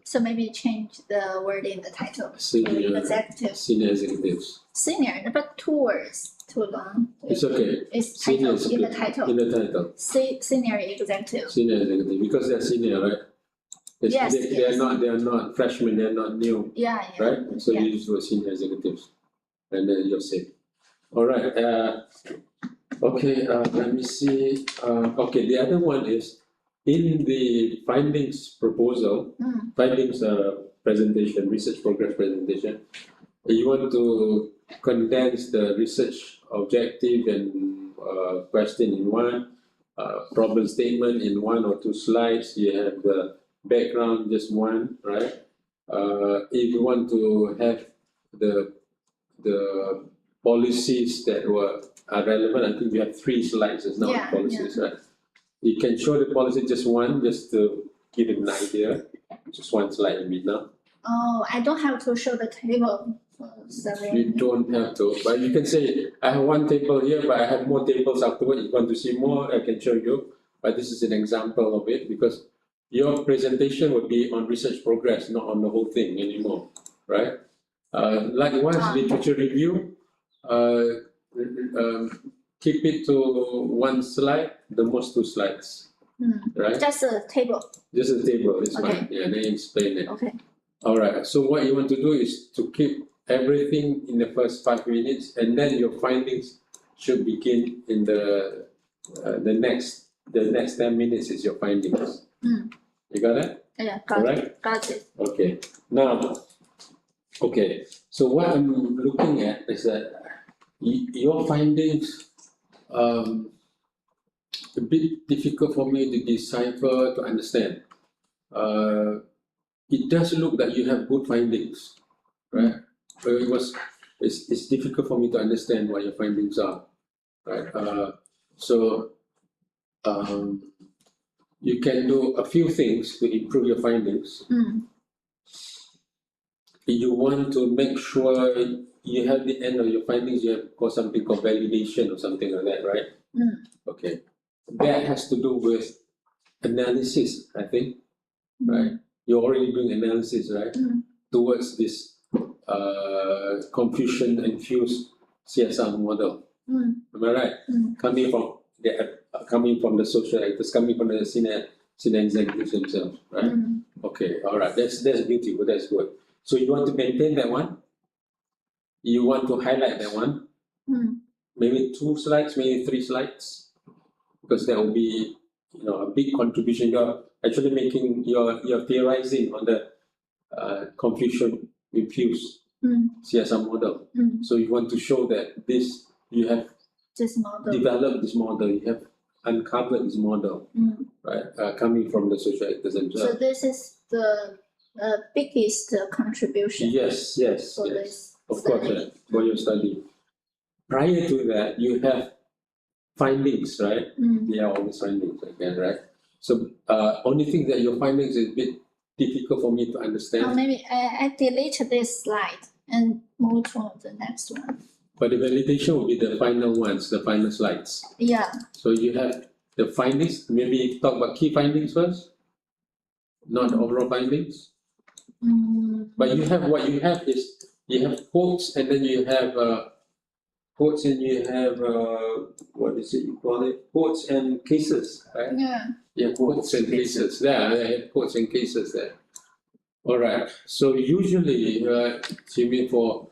So maybe change the word in the title. Senior executives. Senior, but 2 words too long. It's okay. It's Senior title in the executive. title. In the title. Senior executive. Senior executive, because they're senior, right? Yes, They are not freshmen, they're not new, Yeah. right? So Yeah. you use the word senior executives, and then you're safe. All right. Okay. Let me see. Okay. The other one is in the findings proposal, findings presentation, research progress presentation. You want to condense the research objective and question in one, problem statement in 1 or 2 slides. You have the background, just one, right? If you want to have the policies that are relevant, I think you have 3 slides, it's not Yeah, policies, right? You can show the policy just one, just to give it an idea. Just 1 slide will be enough. Oh, I don't have to show the table. Sorry. You don't have to, but you can say, I have 1 table here, but I have more tables afterward. If you want to see more, I can show you. But this is an example of it, because your presentation would be on research progress, not on the whole thing anymore, right? Likewise, literature review, keep it to 1 slide, the most 2 slides, right? Just a table. Just a table, it's Okay. fine. Yeah, then explain it. Okay. All right, so what you want to do is to keep everything in the first 5 minutes, and then your findings should begin in the next 10 minutes is your findings. You got it? Yeah, Alright. got it. Okay. Now, so what I'm looking at is that your findings a bit difficult for me to decipher, to understand. It does look that you have good findings, right? But it's difficult for me to understand what your findings are, right? You can do a few things to improve your findings. You want to make sure you have the end of your findings, you have got something called validation or something like that, right? Okay. That has to do with analysis, I think, right? You're already doing analysis, right? Towards this confusion-infused CSR model. Am I right? Coming from the social actors, coming from the senior executives themselves, right? Okay, all right, that's beautiful, that's good. So you want to maintain that one? You want to highlight that one? Maybe 2 slides, maybe 3 slides, because that will be, a big contribution. You're actually making you're theorizing on the confusion-infused CSR model. So you want to show that you have This model. developed this model, you have uncovered this model, right? Coming from the social actors So themselves. this is the biggest contribution Yes. for this Of course, study. right, for your study. Prior to that, you have findings, right? Yeah, all these findings again, right? So only thing that your findings is a bit difficult for me to understand. Maybe I delete this slide and move to the next one. But the validation will be the final ones, the final slides. Yeah. So you have the findings, maybe talk about key findings first, not overall findings. But you have what you have is you have quotes and then you have quotes and you have what is it you call it? Quotes and cases, right? Yeah. Yeah, quotes and cases. There, I have quotes and cases there. All right. So usually, Jimmy, for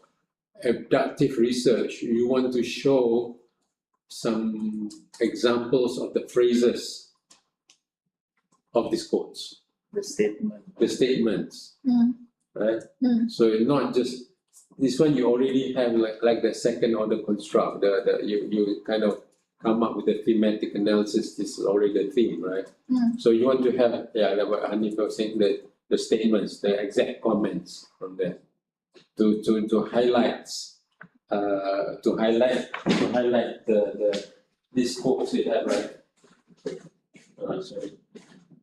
abductive research, you want to show some examples of the phrases of these quotes, The statement. the statements, right? So not just this one. You already have like the second order construct. You kind of come up with a thematic analysis. This is already the theme, right? So you want to have like what Hanif was saying, the statements, the exact comments from there to highlight the these quotes you have, right? Sorry.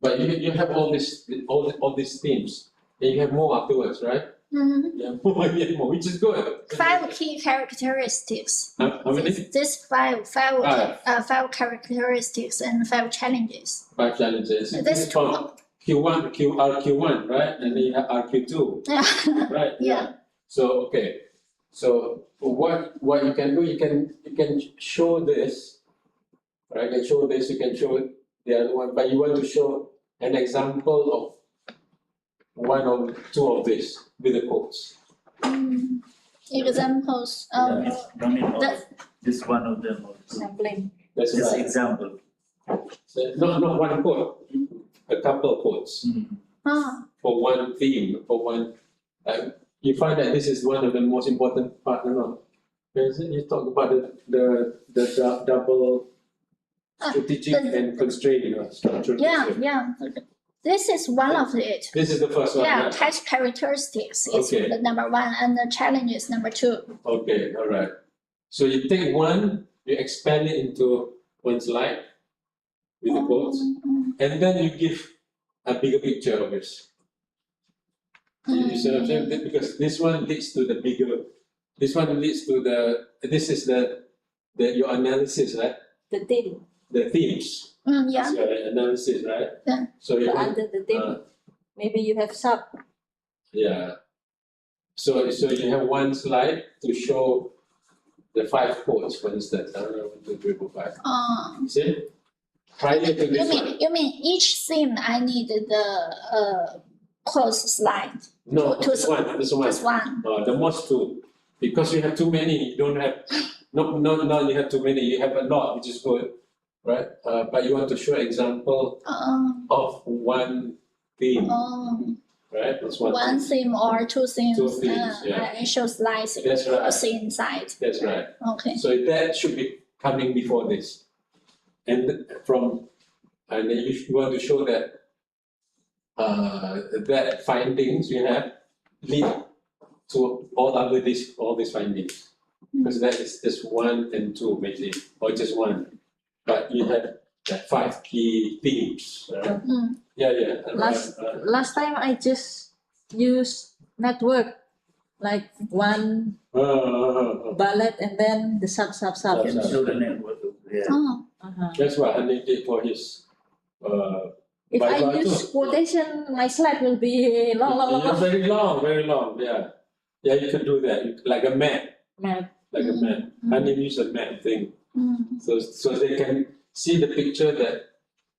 But you have all these themes, and you have more afterwards, right? Yeah, more, which is good. 5 key characteristics. How many? This five characteristics and 5 challenges. 5 challenges. This from RQ1, right? And then you have RQ2, right? Yeah. So okay. So what you can do, you can show this, right? You can show this, you can show the other one, but you want to show an example of 1 or 2 of this with the quotes. Examples. Don't need all. the- Just one of them or two. Sampling. That's Just right. example. So not one quote, a couple of quotes for one theme, for one. You find that this is one of the most important part, no? You talk about the double strategic and constraint, structure. Yeah. This is one of it. This is the first one. Yeah, right? catch characteristics is Okay. the number 1 and the challenge is number 2. Okay, all right. So you take one, you expand it into one slide with the quotes, and then you give a bigger picture of this. You see what I'm saying? Because this one leads to the bigger. This one leads to this is the your analysis, right? The theme. The themes. Yeah. It's your analysis, right? Yeah. So you So want, under the theme, maybe you have sub. yeah. So you have one slide to show the 5 quotes, for instance. I don't know, 1, 2, 3, 4, 5. See? Prior to this one. You mean each theme I need the close slide? No, to- this one. Just one. The most 2. Because you have too many, you don't have, no, you have too many, you have a lot, which is good, right? But you want to show example of one theme, right? That's One theme or 2 themes. 2 themes, yeah. I show slides That's right. inside. That's right. Okay. So that should be coming before this. And then you want to show that that findings you have lead to all these findings. Because that is just 1 and 2 basically, or just 1. But you have the 5 key themes, right? Yeah. Last time I just use network like one bullet and then the sub. Can show the network. Yeah. Oh, That's what Hanif did for his If I Bible use too. quotation, my slide will be long. Yeah, very long, yeah. Yeah, you can do that, like a map, Map. like a map. Hanif use a map thing. mm, So they can see the picture that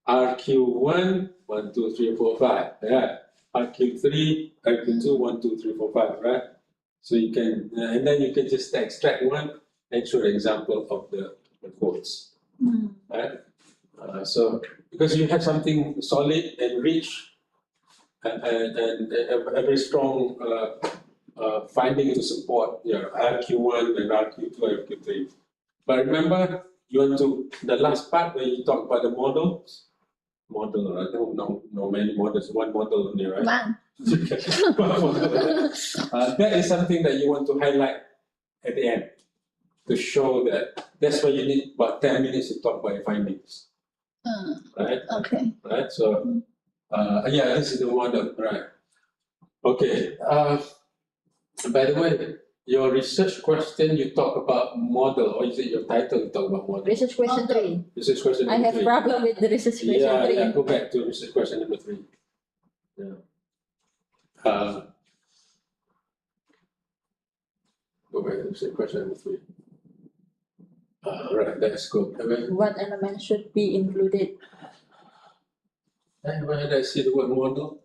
RQ1, 1, 2, 3, 4, 5, yeah. RQ3, RQ2, 1, 2, 3, 4, 5, right? So you can, and then you can just extract one and show an example of the quotes, right? So because you have something solid and rich and a very strong finding to support your RQ1 and RQ2, RQ3. But remember, you want to, the last part where you talk about the models, I don't know many models, one model only, right? one. That is something that you want to highlight at the end to show that that's why you need about 10 minutes to talk about your findings, right? Okay. Right, so yeah, this is the model, right? Okay, by the way, your research question you talk about model, or is it your title you talk about model? Research question 3. Research question I number have 3. problem with the research question 3. Yeah, go back to research question number 3. Yeah. Go back to research question number 3. Right, that's good. Okay. What element should be included? Where did I see the word model?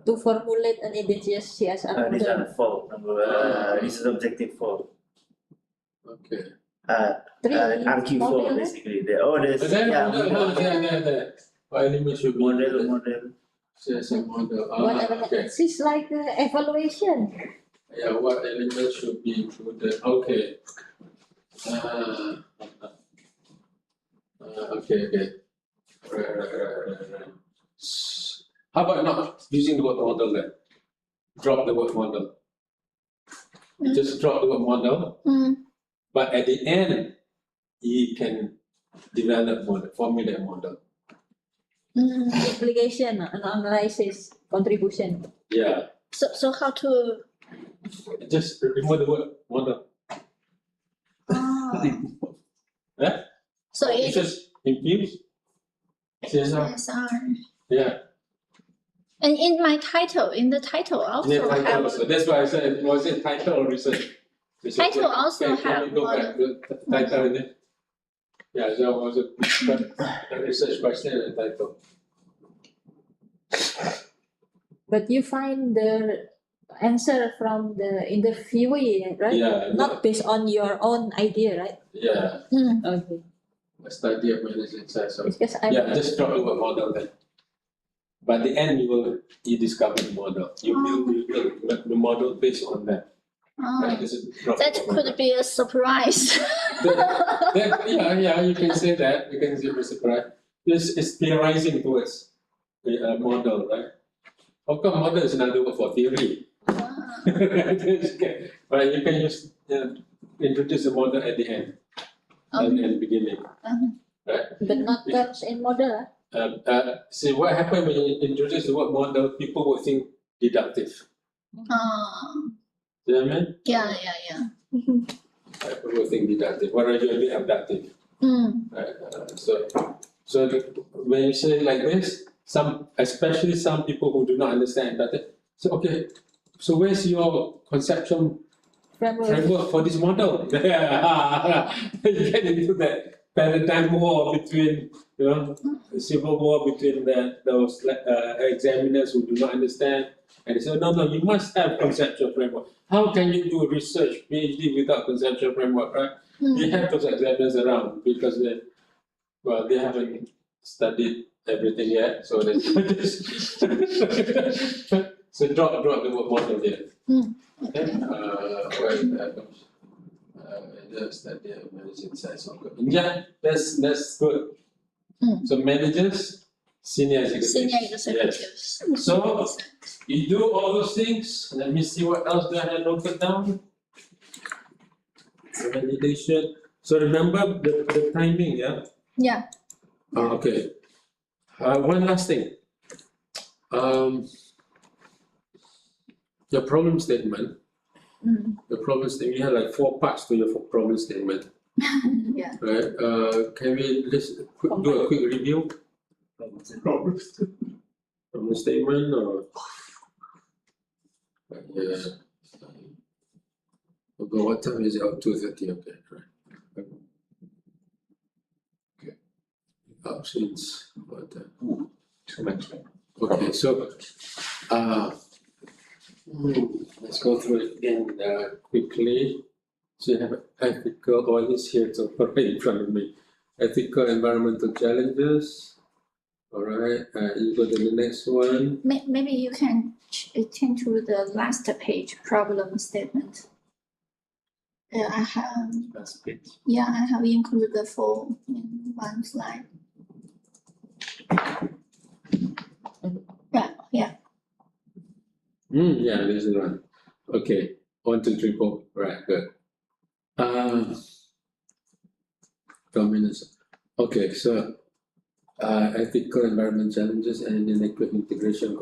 To formulate an indigenous CSR This model. is 4. This is objective 4. Okay. 3. RQ4 model. basically. But then there. What element should be Model. CSR model. What element? Okay. This is like evaluation. Yeah, what element should be included? Okay. Okay. Right. How about not using the word model then? Drop the word model. You just drop the word model, but at the end, you can develop model, formulate model. Implication, analysis, contribution. Yeah, So how to? just remove the word model. Yeah? So You it's just infuse. CSR. CSR. Yeah. And in the title also Yeah, title have also. That's why I said, was it title or research? Title also Can we have go back to the title in it? Yeah, there was a research question and title. But you find the answer from the interviewee, right? Yeah. Not based on your own idea, right? Yeah, Okay. a study of management science. So, Because I'm yeah, just drop the word model then. By the end, you discover the model. You build the model based on that. Right? Just drop that the word model. could be a surprise. Yeah, you can say that. You can say it's surprise. It's theorizing towards a model, right? Of course, model is another word for theory. But you can just introduce a model at the end and the beginning, right? but not terms in model. See what happened when you introduce the word model, people will think deductive. You know what I mean? Yeah. Right, people will think deductive, whereas you're a bit abductive. Right? So when you say it like this, especially some people who do not understand that, so okay, so where's your conceptual framework for this model? You get into that paradigm war between, civil war between those examiners who do not understand, and they say, no, you must have conceptual framework. How can you do research, PhD, without conceptual framework, right? They have those examiners around because they haven't studied everything yet, so they so drop the word model there. Okay. Just study of managing science. Yeah, that's good. So managers, senior executives. Yes. So you do all those things. Let me see what else do I have noted down. The validation. So remember the timing, yeah? Yeah. Okay. One last thing. your problem statement. Mm. The problem statement, you have like 4 parts to your problem statement, Yeah. right? Can we just do a quick review? Problem statement or yeah. Okay, what time is it? Oh, 2:30. Okay, right. Okay. Since what time? too much. Okay, so let's go through it again quickly. So you have ethical, all this here, so right in front of me. Ethical environmental challenges. All right, you go to the next one. Maybe you can change to the last page, problem statement. I have, That's it. yeah, I have included the 4 in one slide. Yeah. Yeah, this is one. Okay, 1, 2, 3, 4. Right, good. Dominance. Okay, so ethical environment challenges and inadequate integration,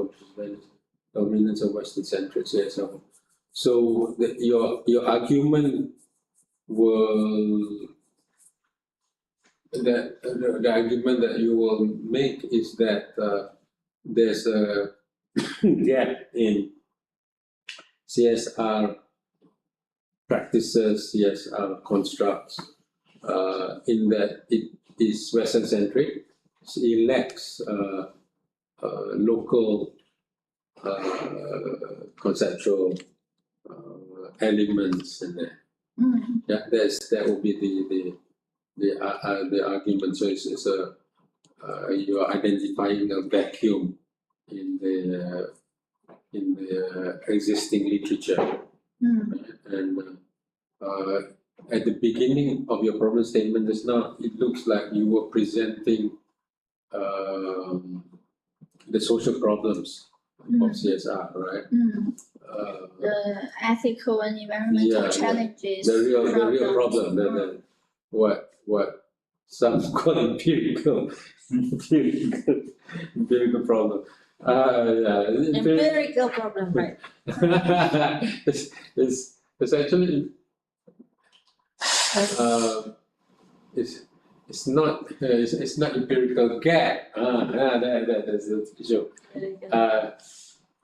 dominance of Western centrics. Yeah, so your argument will the argument that you will make is that there's a gap in CSR practices, CSR constructs, in that it is Western centric. So it lacks local conceptual elements in there. Mm. Yeah, that will be the argument. So it's a you are identifying a vacuum in the existing literature. Mm. And at the beginning of your problem statement just now, it looks like you were presenting the social problems of CSR, right? Mm. The ethical and environmental Yeah, challenges. The real problem, Mm. what some call empirical problem. Empirical problem, right? it's actually it's not empirical gap. That's the issue.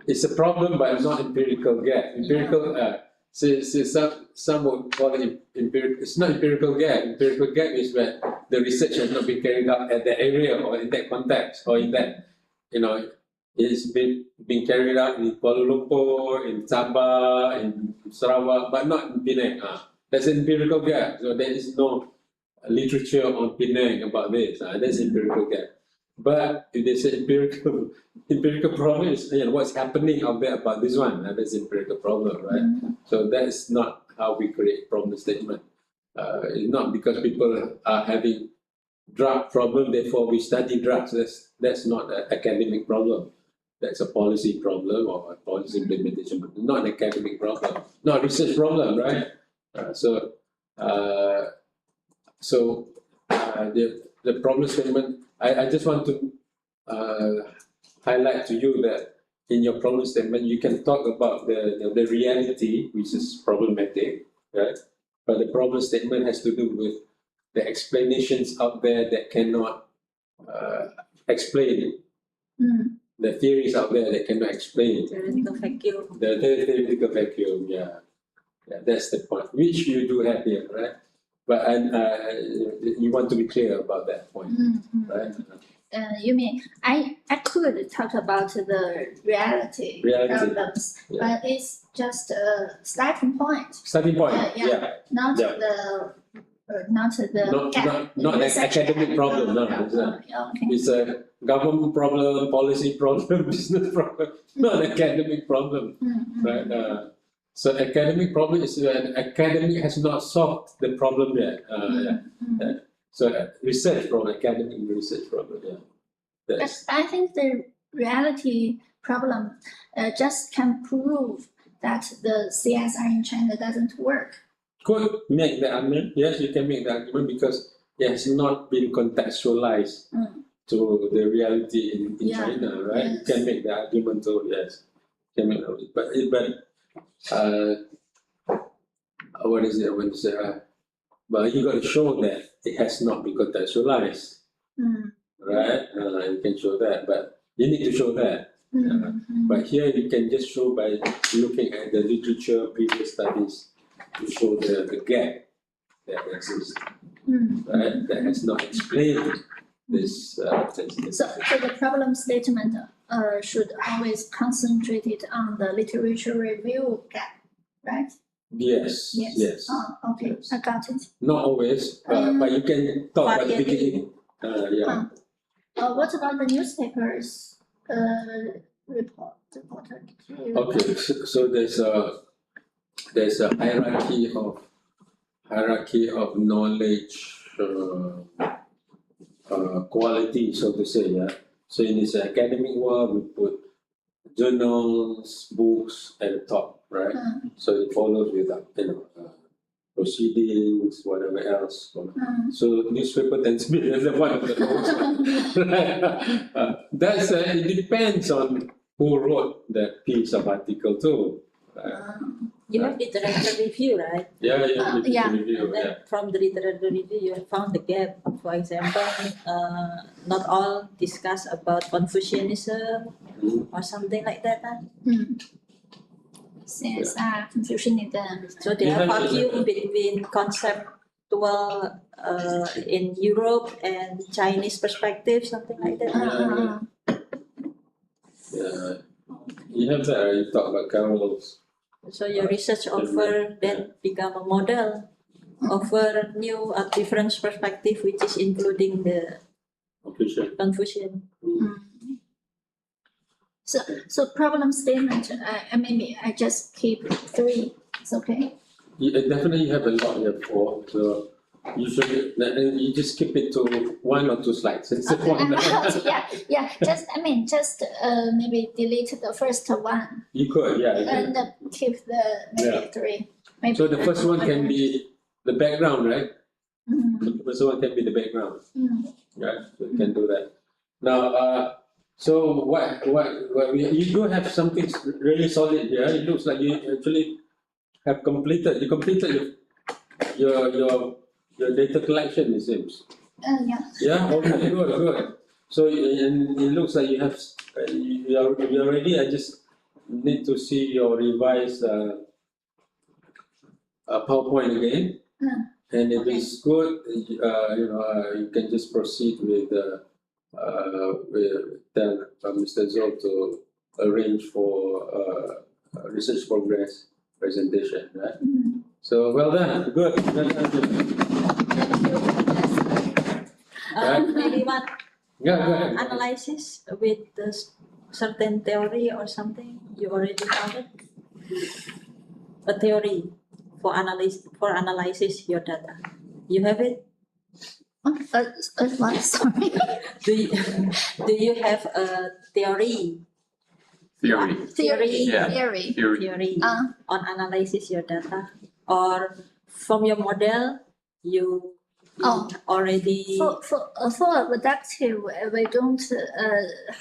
It's a problem, but it's not empirical gap. Empirical, some would call it empirical. It's not empirical gap. Empirical gap is where the research has not been carried out at that area or in that context or in that, it's been carried out in Kuala Lumpur, in Sabah, in Sarawak, but not in Penang. That's an empirical gap. So there is no literature on Penang about this. That's empirical gap. But if they say empirical problem is what's happening out there about this one, that's empirical problem, right? Mm. So that is not how we create problem statement. It's not because people are having drug problem, therefore we study drugs. That's not an academic problem. That's a policy problem or a policy implementation, but not an academic problem, not a research problem, right? The problem statement. I just want to highlight to you that in your problem statement you can talk about the reality, which is problematic, right? But the problem statement has to do with the explanations out there that cannot explain it. Mm. The theories out there that cannot explain it. Theoretical vacuum. The theoretical vacuum, yeah, that's the point, which you do have here, right? But you want to be clear about that point, right? You mean I could talk about the reality problems, but it's just a starting point. Starting point, Not Yeah. not the gap. not an academic problem, no. Okay. It's a government problem, policy problem, business problem, not an academic problem, right? So academic problem is when academic has not solved the problem yet. So research problem, academic research problem, But I think the reality problem just can prove that the CSR in China doesn't work. Could make the argument, yes, you can make the argument because it has not been contextualized to the reality in China, right? Yes. You can make the argument, so yes, can make the argument. But what is it when say, but you got to show that it has not been contextualized, right? You can show that, but you need to show that. But here you can just show by looking at the literature, previous studies, to show the gap that exists, right? That has not explained this. So the problem statement should always concentrated on the literature review gap, right? Yes. Oh, okay, Yes. I got it. Not always, but you can talk about the beginning. Yeah. What about the newspapers reporter? Okay, so there's a hierarchy of knowledge quality, so to say. Yeah. So in this academic world, we put journals, books at the top, right? So it follows with proceedings, whatever else. So newspaper tends to be one of the lowest. That's it depends on who wrote that piece of article too. You have literature review, right? Yeah. Yeah. Review, And then from the literature review, you have found the gap. For example, not all discuss about Confucianism or something like that. CSR, Confucianism. So they have vacuum between conceptual in Europe and Chinese perspective, something like that. Yeah. You have that, you talk about carols. So your research over then become a model over new different perspective, which is including the Confucian. So problem statement, maybe I just keep 3, it's okay? Definitely you have a lot here for, so usually you just keep it to 1 or 2 slides. It's one. Just maybe delete the first one You could, yeah. and keep the maybe 3. Maybe So the first one can be the background, right? The first one can be the background. Right, so you can do that. Now, so what you do have something really solid here. It looks like you actually have completed your data collection, it seems. Yeah, okay, good. So and it looks like you have you're ready. I just need to see your revised PowerPoint again. And if it's good, you can just proceed with tell Mr. Zhou to arrange for research progress presentation, right? So well done, good. Maybe one Yeah, go ahead. analysis with the certain theory or something you already found it. A theory for analysis your data. You have it? What? Sorry. Do you have a theory Theory. on analysis your data, or from your model you already For reductive, we don't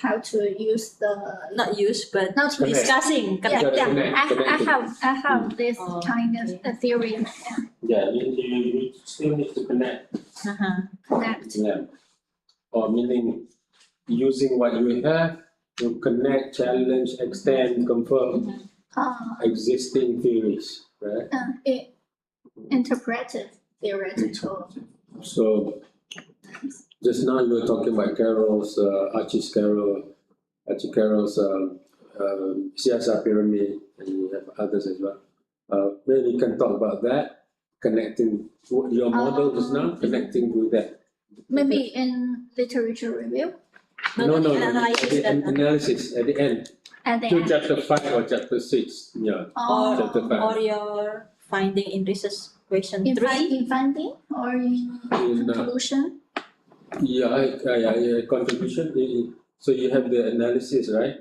how to use the not use but not use. discussing. I have this kind of theory. Yeah, you still need to connect. Connect. Yeah. Or meaning using what you have to connect, challenge, extend, confirm existing theories, right? Interpretive, theoretical. So just now you were talking about Carroll's, Archie Carroll's CSR pyramid, and you have others as well. Maybe you can talk about that, connecting your model just now, connecting with that. Maybe in literature review. No, analysis at the end. At the To end. chapter 5 or chapter 6, yeah. Chapter 5. or your finding in research question 3. In finding or in conclusion? Yeah, contribution. So you have the analysis, right?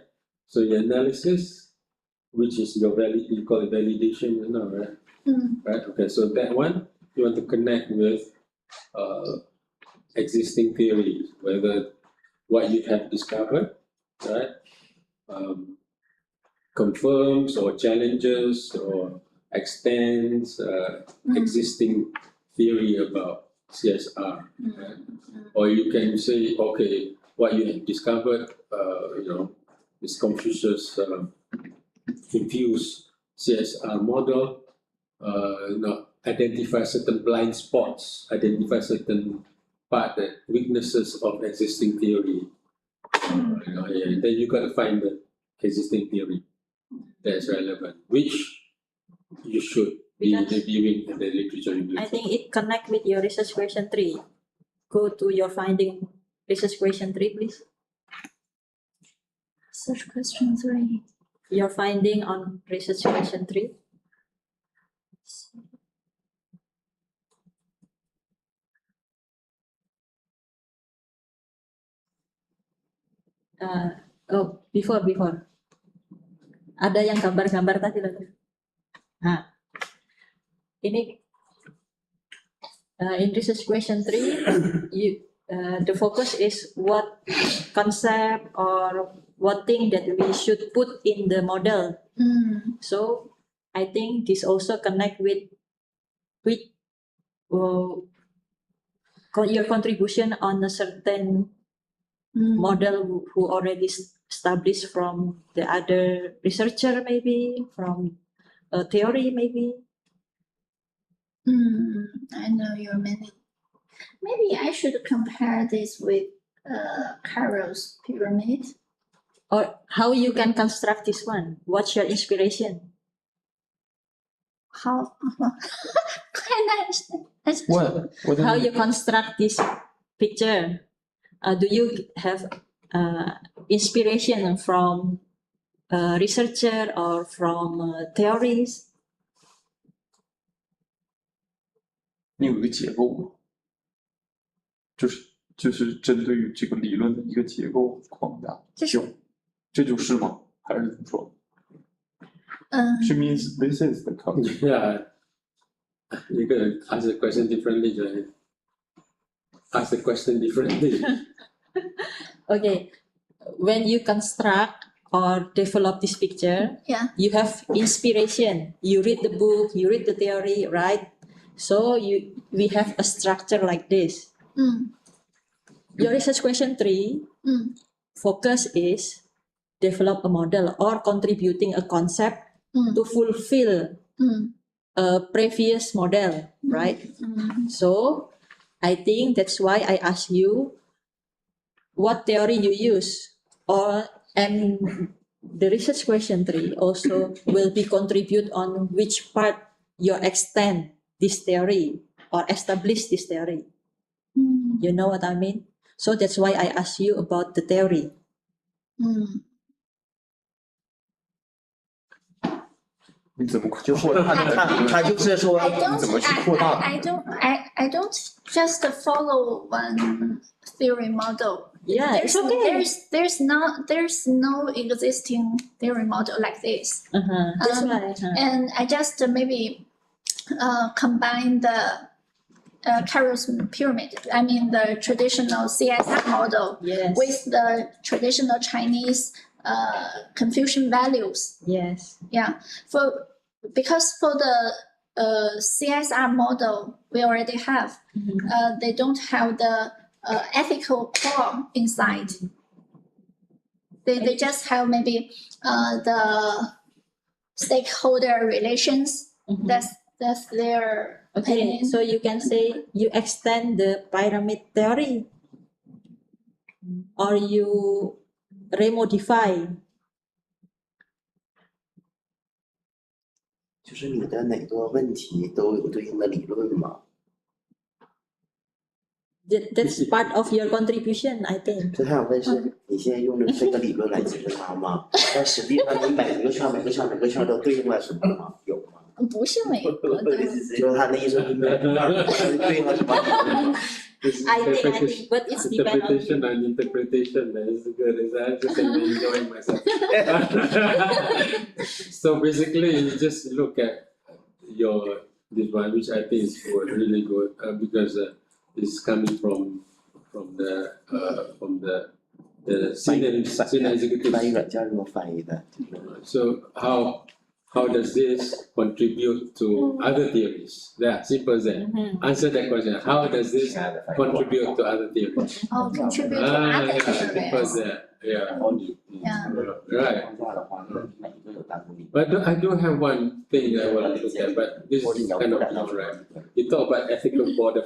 So your analysis, which is your you call it validation, right? Right. Okay. So that one you want to connect with existing theories, whether what you have discovered, right? confirms or challenges or extends existing theory about CSR. Right? Or you can say, okay, what you have discovered, is Confucius infused CSR model, identify certain blind spots, identify certain weaknesses of existing theory. Then you got to find the existing theory that's relevant, which you should be reviewing in the literature review. I think it connect with your research question 3. Go to your finding research question 3, please. Research question 3. Your finding on research question 3. Before. Ada yang gambar-gambar tadi loh. Nah, ini in research question 3, the focus is what concept or what thing that we should put in the model. So I think this also connect with your contribution on a certain model who already established from the other researcher, maybe from a theory, maybe. I know your meaning. Maybe I should compare this with Carroll's pyramid. Or how you can construct this one? What's your inspiration? How? What? How you construct this picture? Do you have inspiration from researcher or from theories? 你有一个结构吗？就是针对于这个理论的一个结构框架。这就是吗？还是怎么说？She means this is the concept. Yeah, you can ask the question differently, Joanne. Ask the question differently. Okay, when you construct or develop this picture, Yeah. you have inspiration. You read the book, you read the theory, right? So we have a structure like this. Your research question 3 focus is develop a model or contributing a concept to fulfill a previous model, right? So I think that's why I asked you what theory you use, and the research question 3 also will be contribute on which part you extend this theory or establish this theory. You know what I mean? So that's why I asked you about the theory. 你怎么就是扩大？他就是说 I 你怎么去扩大？ I don't just follow one theory model. Yeah, it's okay. There's no existing theory model like this. That's why. And I just maybe combine the Carroll's pyramid. I mean the traditional CSR model Yes. with the traditional Chinese Confucian values. Yes. Yeah, because for the CSR model we already have, they don't have the ethical core inside. They just have maybe the stakeholder relations. That's their Okay, opinion. so you can say you extend the pyramid theory or you remodify. 就是你的哪个问题都有对应的理论吗？ That's part of your contribution, I think. 就他想问是你现在用的这个理论来解释它吗？但实际上你每个圈都对应了什么吗？有吗？不是每个都。就是他的意思是每个对应了什么理论吗？ I think, but it's depend on Interpretation and interpretation is good. I'm just enjoying myself. So basically, you just look at this one, which I think is really good because it's coming from the senior executive. 翻译软件是怎么翻译的？ So how does this contribute to other theories? Yeah, simple as that. Answer that question. How does this contribute to other theories? Oh, contribute to other Yeah, simple as areas. that. Yeah. 然后你 Yeah. ，Right. 框架的话，每一个有单独理 But I do have one thing I want to look at, but this 或者 is 你要 kind 扩 of 展到 new, right? You talk about ethical for the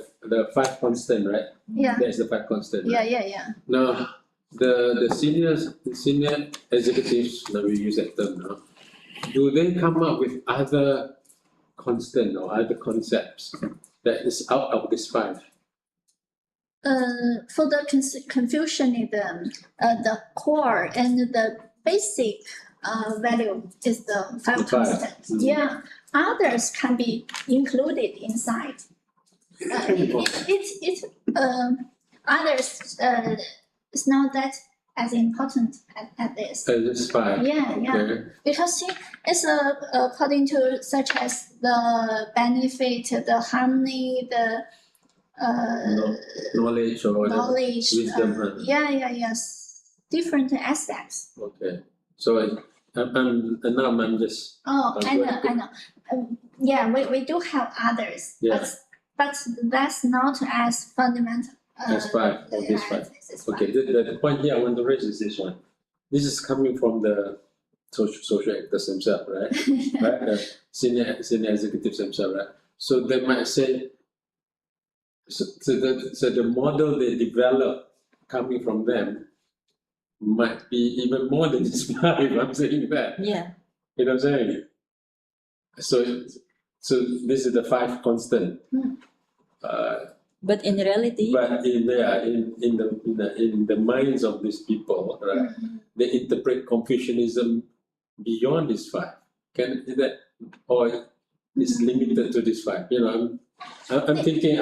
five constant, right? Yeah, That's the five constant. yeah, Right? yeah, yeah. Now, the senior executives, now we use that term now, do they come up with other constant or other concepts that is out of this five? For the Confucianism, the core and the basic value is the The five five. constants. Yeah, others can be included inside. Others is not that as important at this. This five. Yeah, yeah. Okay. Because it's according to such as the benefit, the harmony, the Knowledge or whatever. knowledge. Wisdom, huh? Yes. Different aspects. Okay. So I'm just. Oh, I'm I know, going to- I know. Yeah, we do have others, Yeah. but that's not as fundamental. As five, or this five. As Okay, the point here I want to raise is this one. This is coming from the social actors themselves, right? Right? The senior executives themselves, right? So they might say, so the model they develop coming from them might be even more than this five. I'm saying that. Yeah. You know what I'm saying? So this is the five constant. Hmm. But in reality, But in the minds of these people, right, they interpret Confucianism beyond this five. Can is that, or it's limited to this five? You know, I'm thinking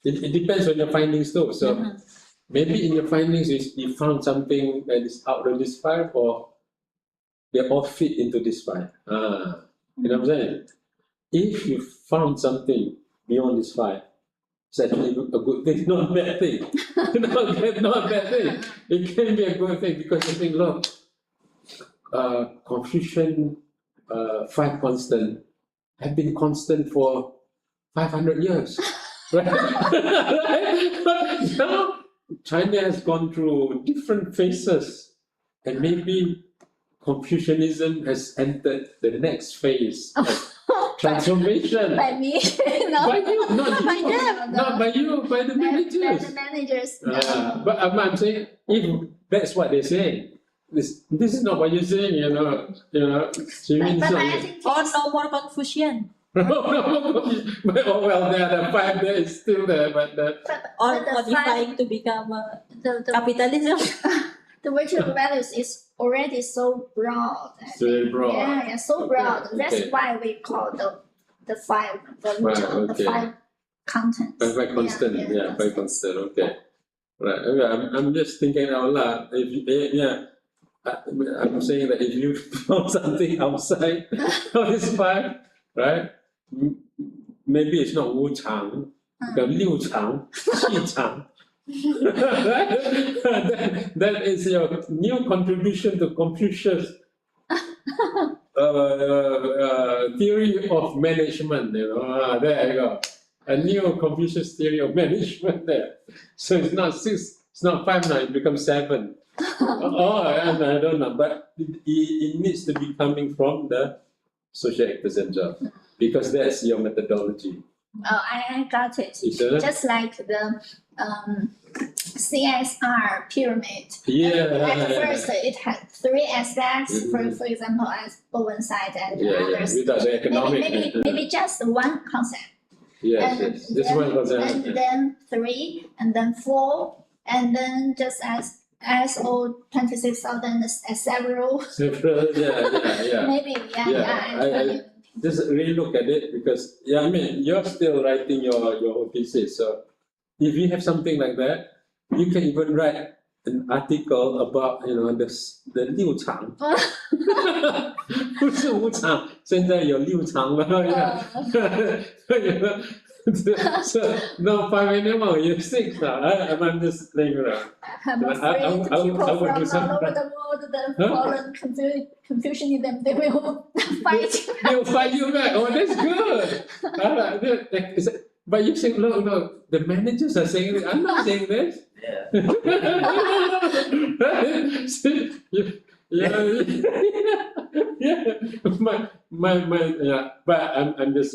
it depends on your findings too. So maybe in your findings you found something that is out of this five, or they all fit into this five. You know what I'm saying? If you found something beyond this five, it's actually a good thing, not a bad thing. not a bad thing. It can be a good thing because you think, look, Confucian five constant have been constant for 500 years. Right? Right? Now, China has gone through different phases, and maybe Confucianism has entered the next phase of transformation. By me, no. By you, not By you, them, no. not by you, by the By managers. the managers. No. But I'm saying, if that's what they're saying, this is not what you're saying, you know. She means But not. I think or no more confusion, Oh well, the five there is still there, but or But the modifying to become the capitalism. the virtual values is already so broad. I it's very broad. Yeah, so Okay, broad. That's okay. why we call the five, the Right, the okay. five contents. By constant, yeah, by constant, okay. Right, okay, I'm just thinking out loud, I'm saying that if you found something outside of this five, right? Maybe it's not Wu Chang, but Liu Chang, Qi Chang. That is your new contribution to Confucius theory of management, there you go. A new Confucius theory of management there. So it's not six, it's not five now, it becomes seven. I don't know, but it needs to be coming from the social actors themselves, because that's your methodology. Oh, I got it. Is that it? Just like the CSR pyramid. Yeah. At first, it had three aspects. Mhm. For example, as Bowen side and Yeah, others. without the economic. Maybe just one concept. Yes, and yes. This one was and then three, and then four, and then just as ISO 26000 as several. several. Yeah. Maybe Yeah, Just really look at it, because I mean you're still writing your thesis, so if you have something like that, you can even write an article about the 六常，不是无常，现在有六常了， So no 5 anymore. You're 6 now. I'm just playing around. I'm I- afraid I people would from do all something. over the world, the Huh? foreign confusion in them, they will fight. They'll fight you back. Oh, that's good. But you say, look, the managers are saying this. I'm not saying this. Yeah. Yeah, yeah. Yeah. But I'm just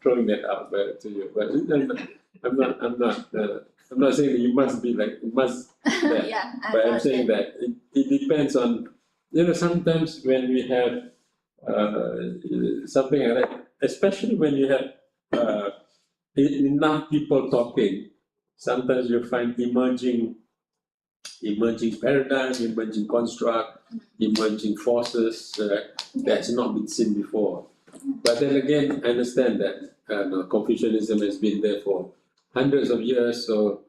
throwing that out there to you. But I'm not saying that you must be like you must. That. Yeah, But I'm saying that it depends on, sometimes when we have something like that, especially when you have enough people talking, sometimes you find emerging paradigm, emerging construct, emerging forces that's not been seen before. But then again, I understand that Confucianism has been there for hundreds of years, so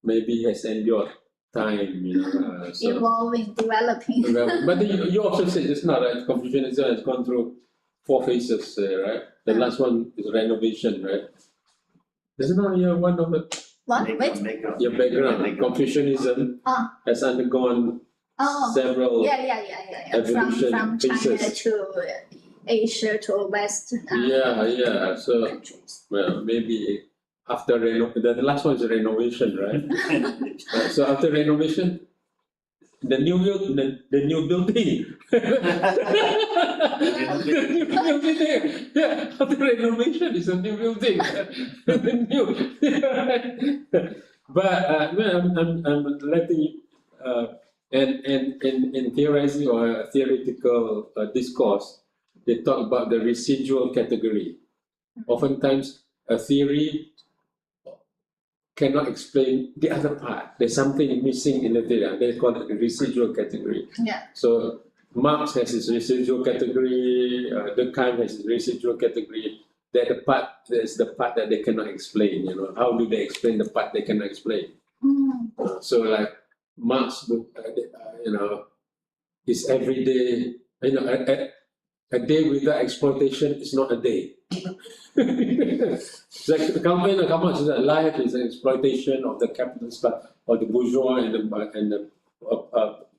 maybe it has endured time, so. evolving, developing. But you also said just now, right? Confucianism has gone through 4 phases, right? The last one is renovation, right? Isn't that one of the What? Wait. your background? Confucianism has undergone Oh. several. Yeah. Evolution From China phases. to Asia to West. Yeah. So Countries. well, maybe after the last one is renovation, right? So after renovation, the new building. The new building. Yeah, after renovation is a new building. But I'm letting you and in theorizing or theoretical discourse, they talk about the residual category. Oftentimes, a theory cannot explain the other part. There's something missing in the theory. They call it the residual category. Yeah. So Marx has his residual category. Durkheim has his residual category. There's the part that they cannot explain. How do they explain the part they cannot explain? So like Marx, is every day. A day without exploitation is not a day. It's like come on, so that life is an exploitation of the capitalist or the bourgeois and the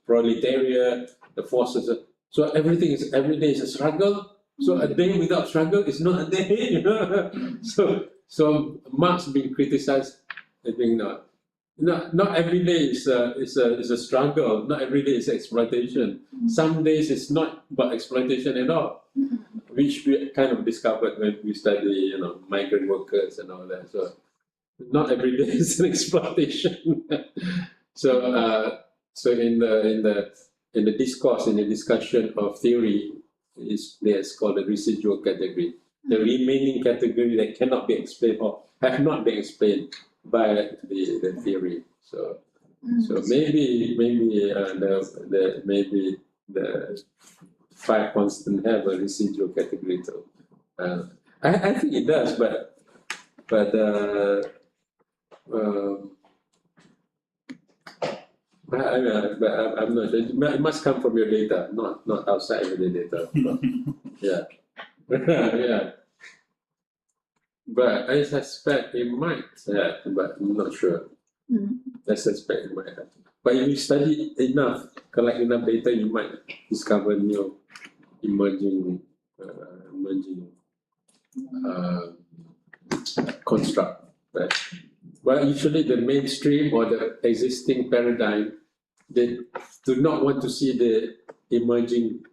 proletariat, the forces. So every day is a struggle. So a day without struggle is not a day. So Marx being criticized, I think not every day is a struggle. Not every day is exploitation. Some days it's not about exploitation at all, which we kind of discovered when we study, migrant workers and all that. So not every day is an exploitation. So in the discourse, in the discussion of theory, it's called the residual category. The remaining category that cannot be explained or have not been explained by the theory. So maybe the 5 constant have a residual category too. I think it does, but I'm not sure. It must come from your data, not outside of the data. Yeah. Yeah. But I suspect it might have, but I'm not sure. I suspect it might have. But if you study enough, collect enough data, you might discover new emerging construct. Right? But usually the mainstream or the existing paradigm, they do not want to see the emerging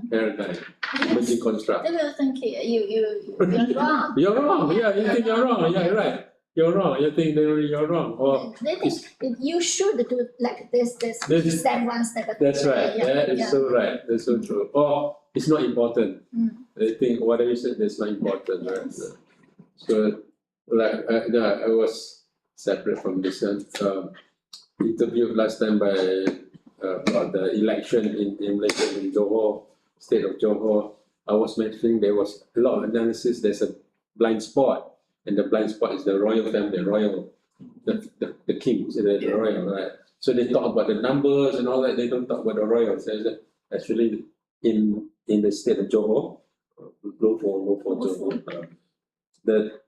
paradigm, emerging construct. They will think you're wrong. You're wrong. Yeah, you think you're wrong. Yeah, you're right. You're wrong. You think you're wrong. Or They think you should do like this step one, step two. that's right. That is so right. That's so true. Or it's not important. They think whatever you said that's not important, right? So like I was separate from this one. Interviewed last time by about the election in Malaysia, in Johor, state of Johor. I was mentioning there was a lot of analysis. There's a blind spot, and the blind spot is the royal family, the kings, the royal, right? So they talk about the numbers and all that. They don't talk about the royals. Actually, in the state of Johor, go for Johor. the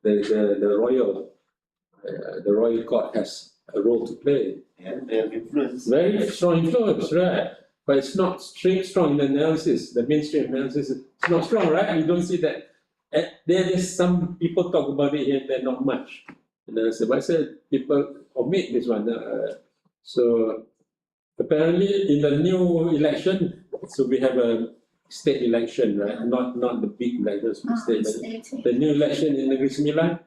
royal court has a role to play. And they have influence. Very strong influence, right? But it's not strong in the analysis. The mainstream analysis is not strong, right? You don't see that. There is some people talk about it here and there, not much. And then I said, people omit this one. So apparently in the new election, so we have a state election, right? Not the big elections, but state election. The new election in Negeri Sembilan,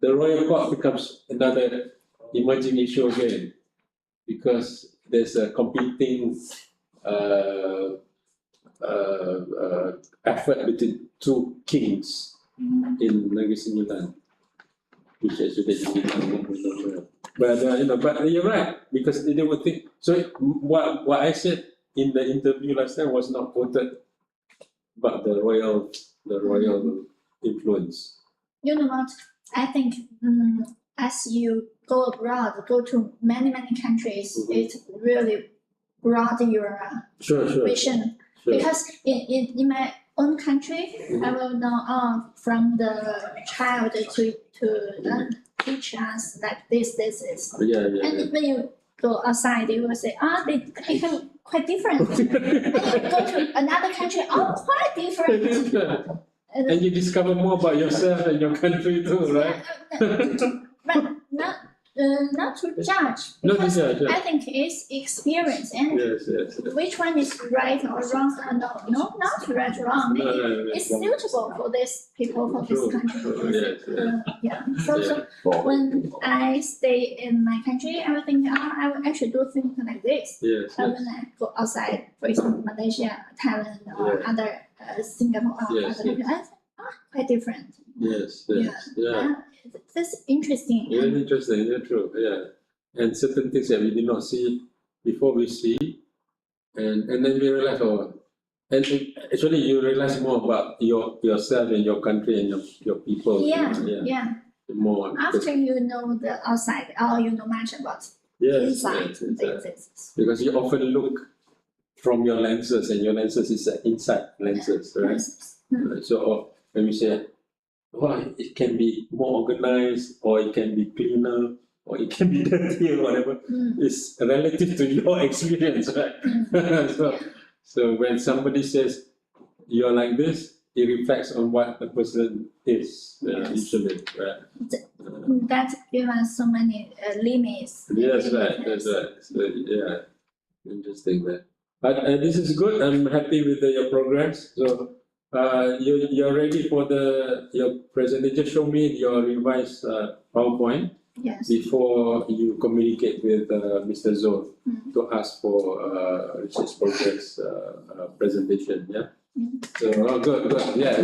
the royal court becomes another emerging issue again, because there's a competing effort between two kings in Negeri Sembilan, which actually but you're right, because they would think. So what I said in the interview last time was not quoted, but the royal influence. You know what? I think as you go abroad, go to many countries, it really broad your vision. Sure. Because in my own country, I will know from the child to teach us like this is. And when you go outside, they will say, they become quite different. And you go to another country, quite different. And you discover more about yourself and your country too, right? But not to judge, because I think it's experience, and which one is right or wrong, no, not right or wrong. It's suitable for this people, for this country. So when I stay in my country, I will think, I should do things like this. But when I go outside, for example, Malaysia, Thailand, or other Singapore, other countries, I think, quite different. That's interesting. Very interesting, true, and certain things that we did not see before we see, and then we realize, and actually you realize more about yourself and your country and your people. More after you know the outside, you know much about inside. Because you often look from your lenses, and your lenses is inside lenses, right? So when we say, it can be more organized, or it can be cleaner, or it can be dirty, or whatever. It's relative to your experience, right? So when somebody says you're like this, it reflects on what the person is, usually, right? That gives us so many limits. Yes, right. That's right. So, interesting that. But this is good. I'm happy with your progress. So. You're ready for your presentation. Just show me your revised PowerPoint before you communicate with Mr. Zul to ask for research progress presentation. So good. Yeah.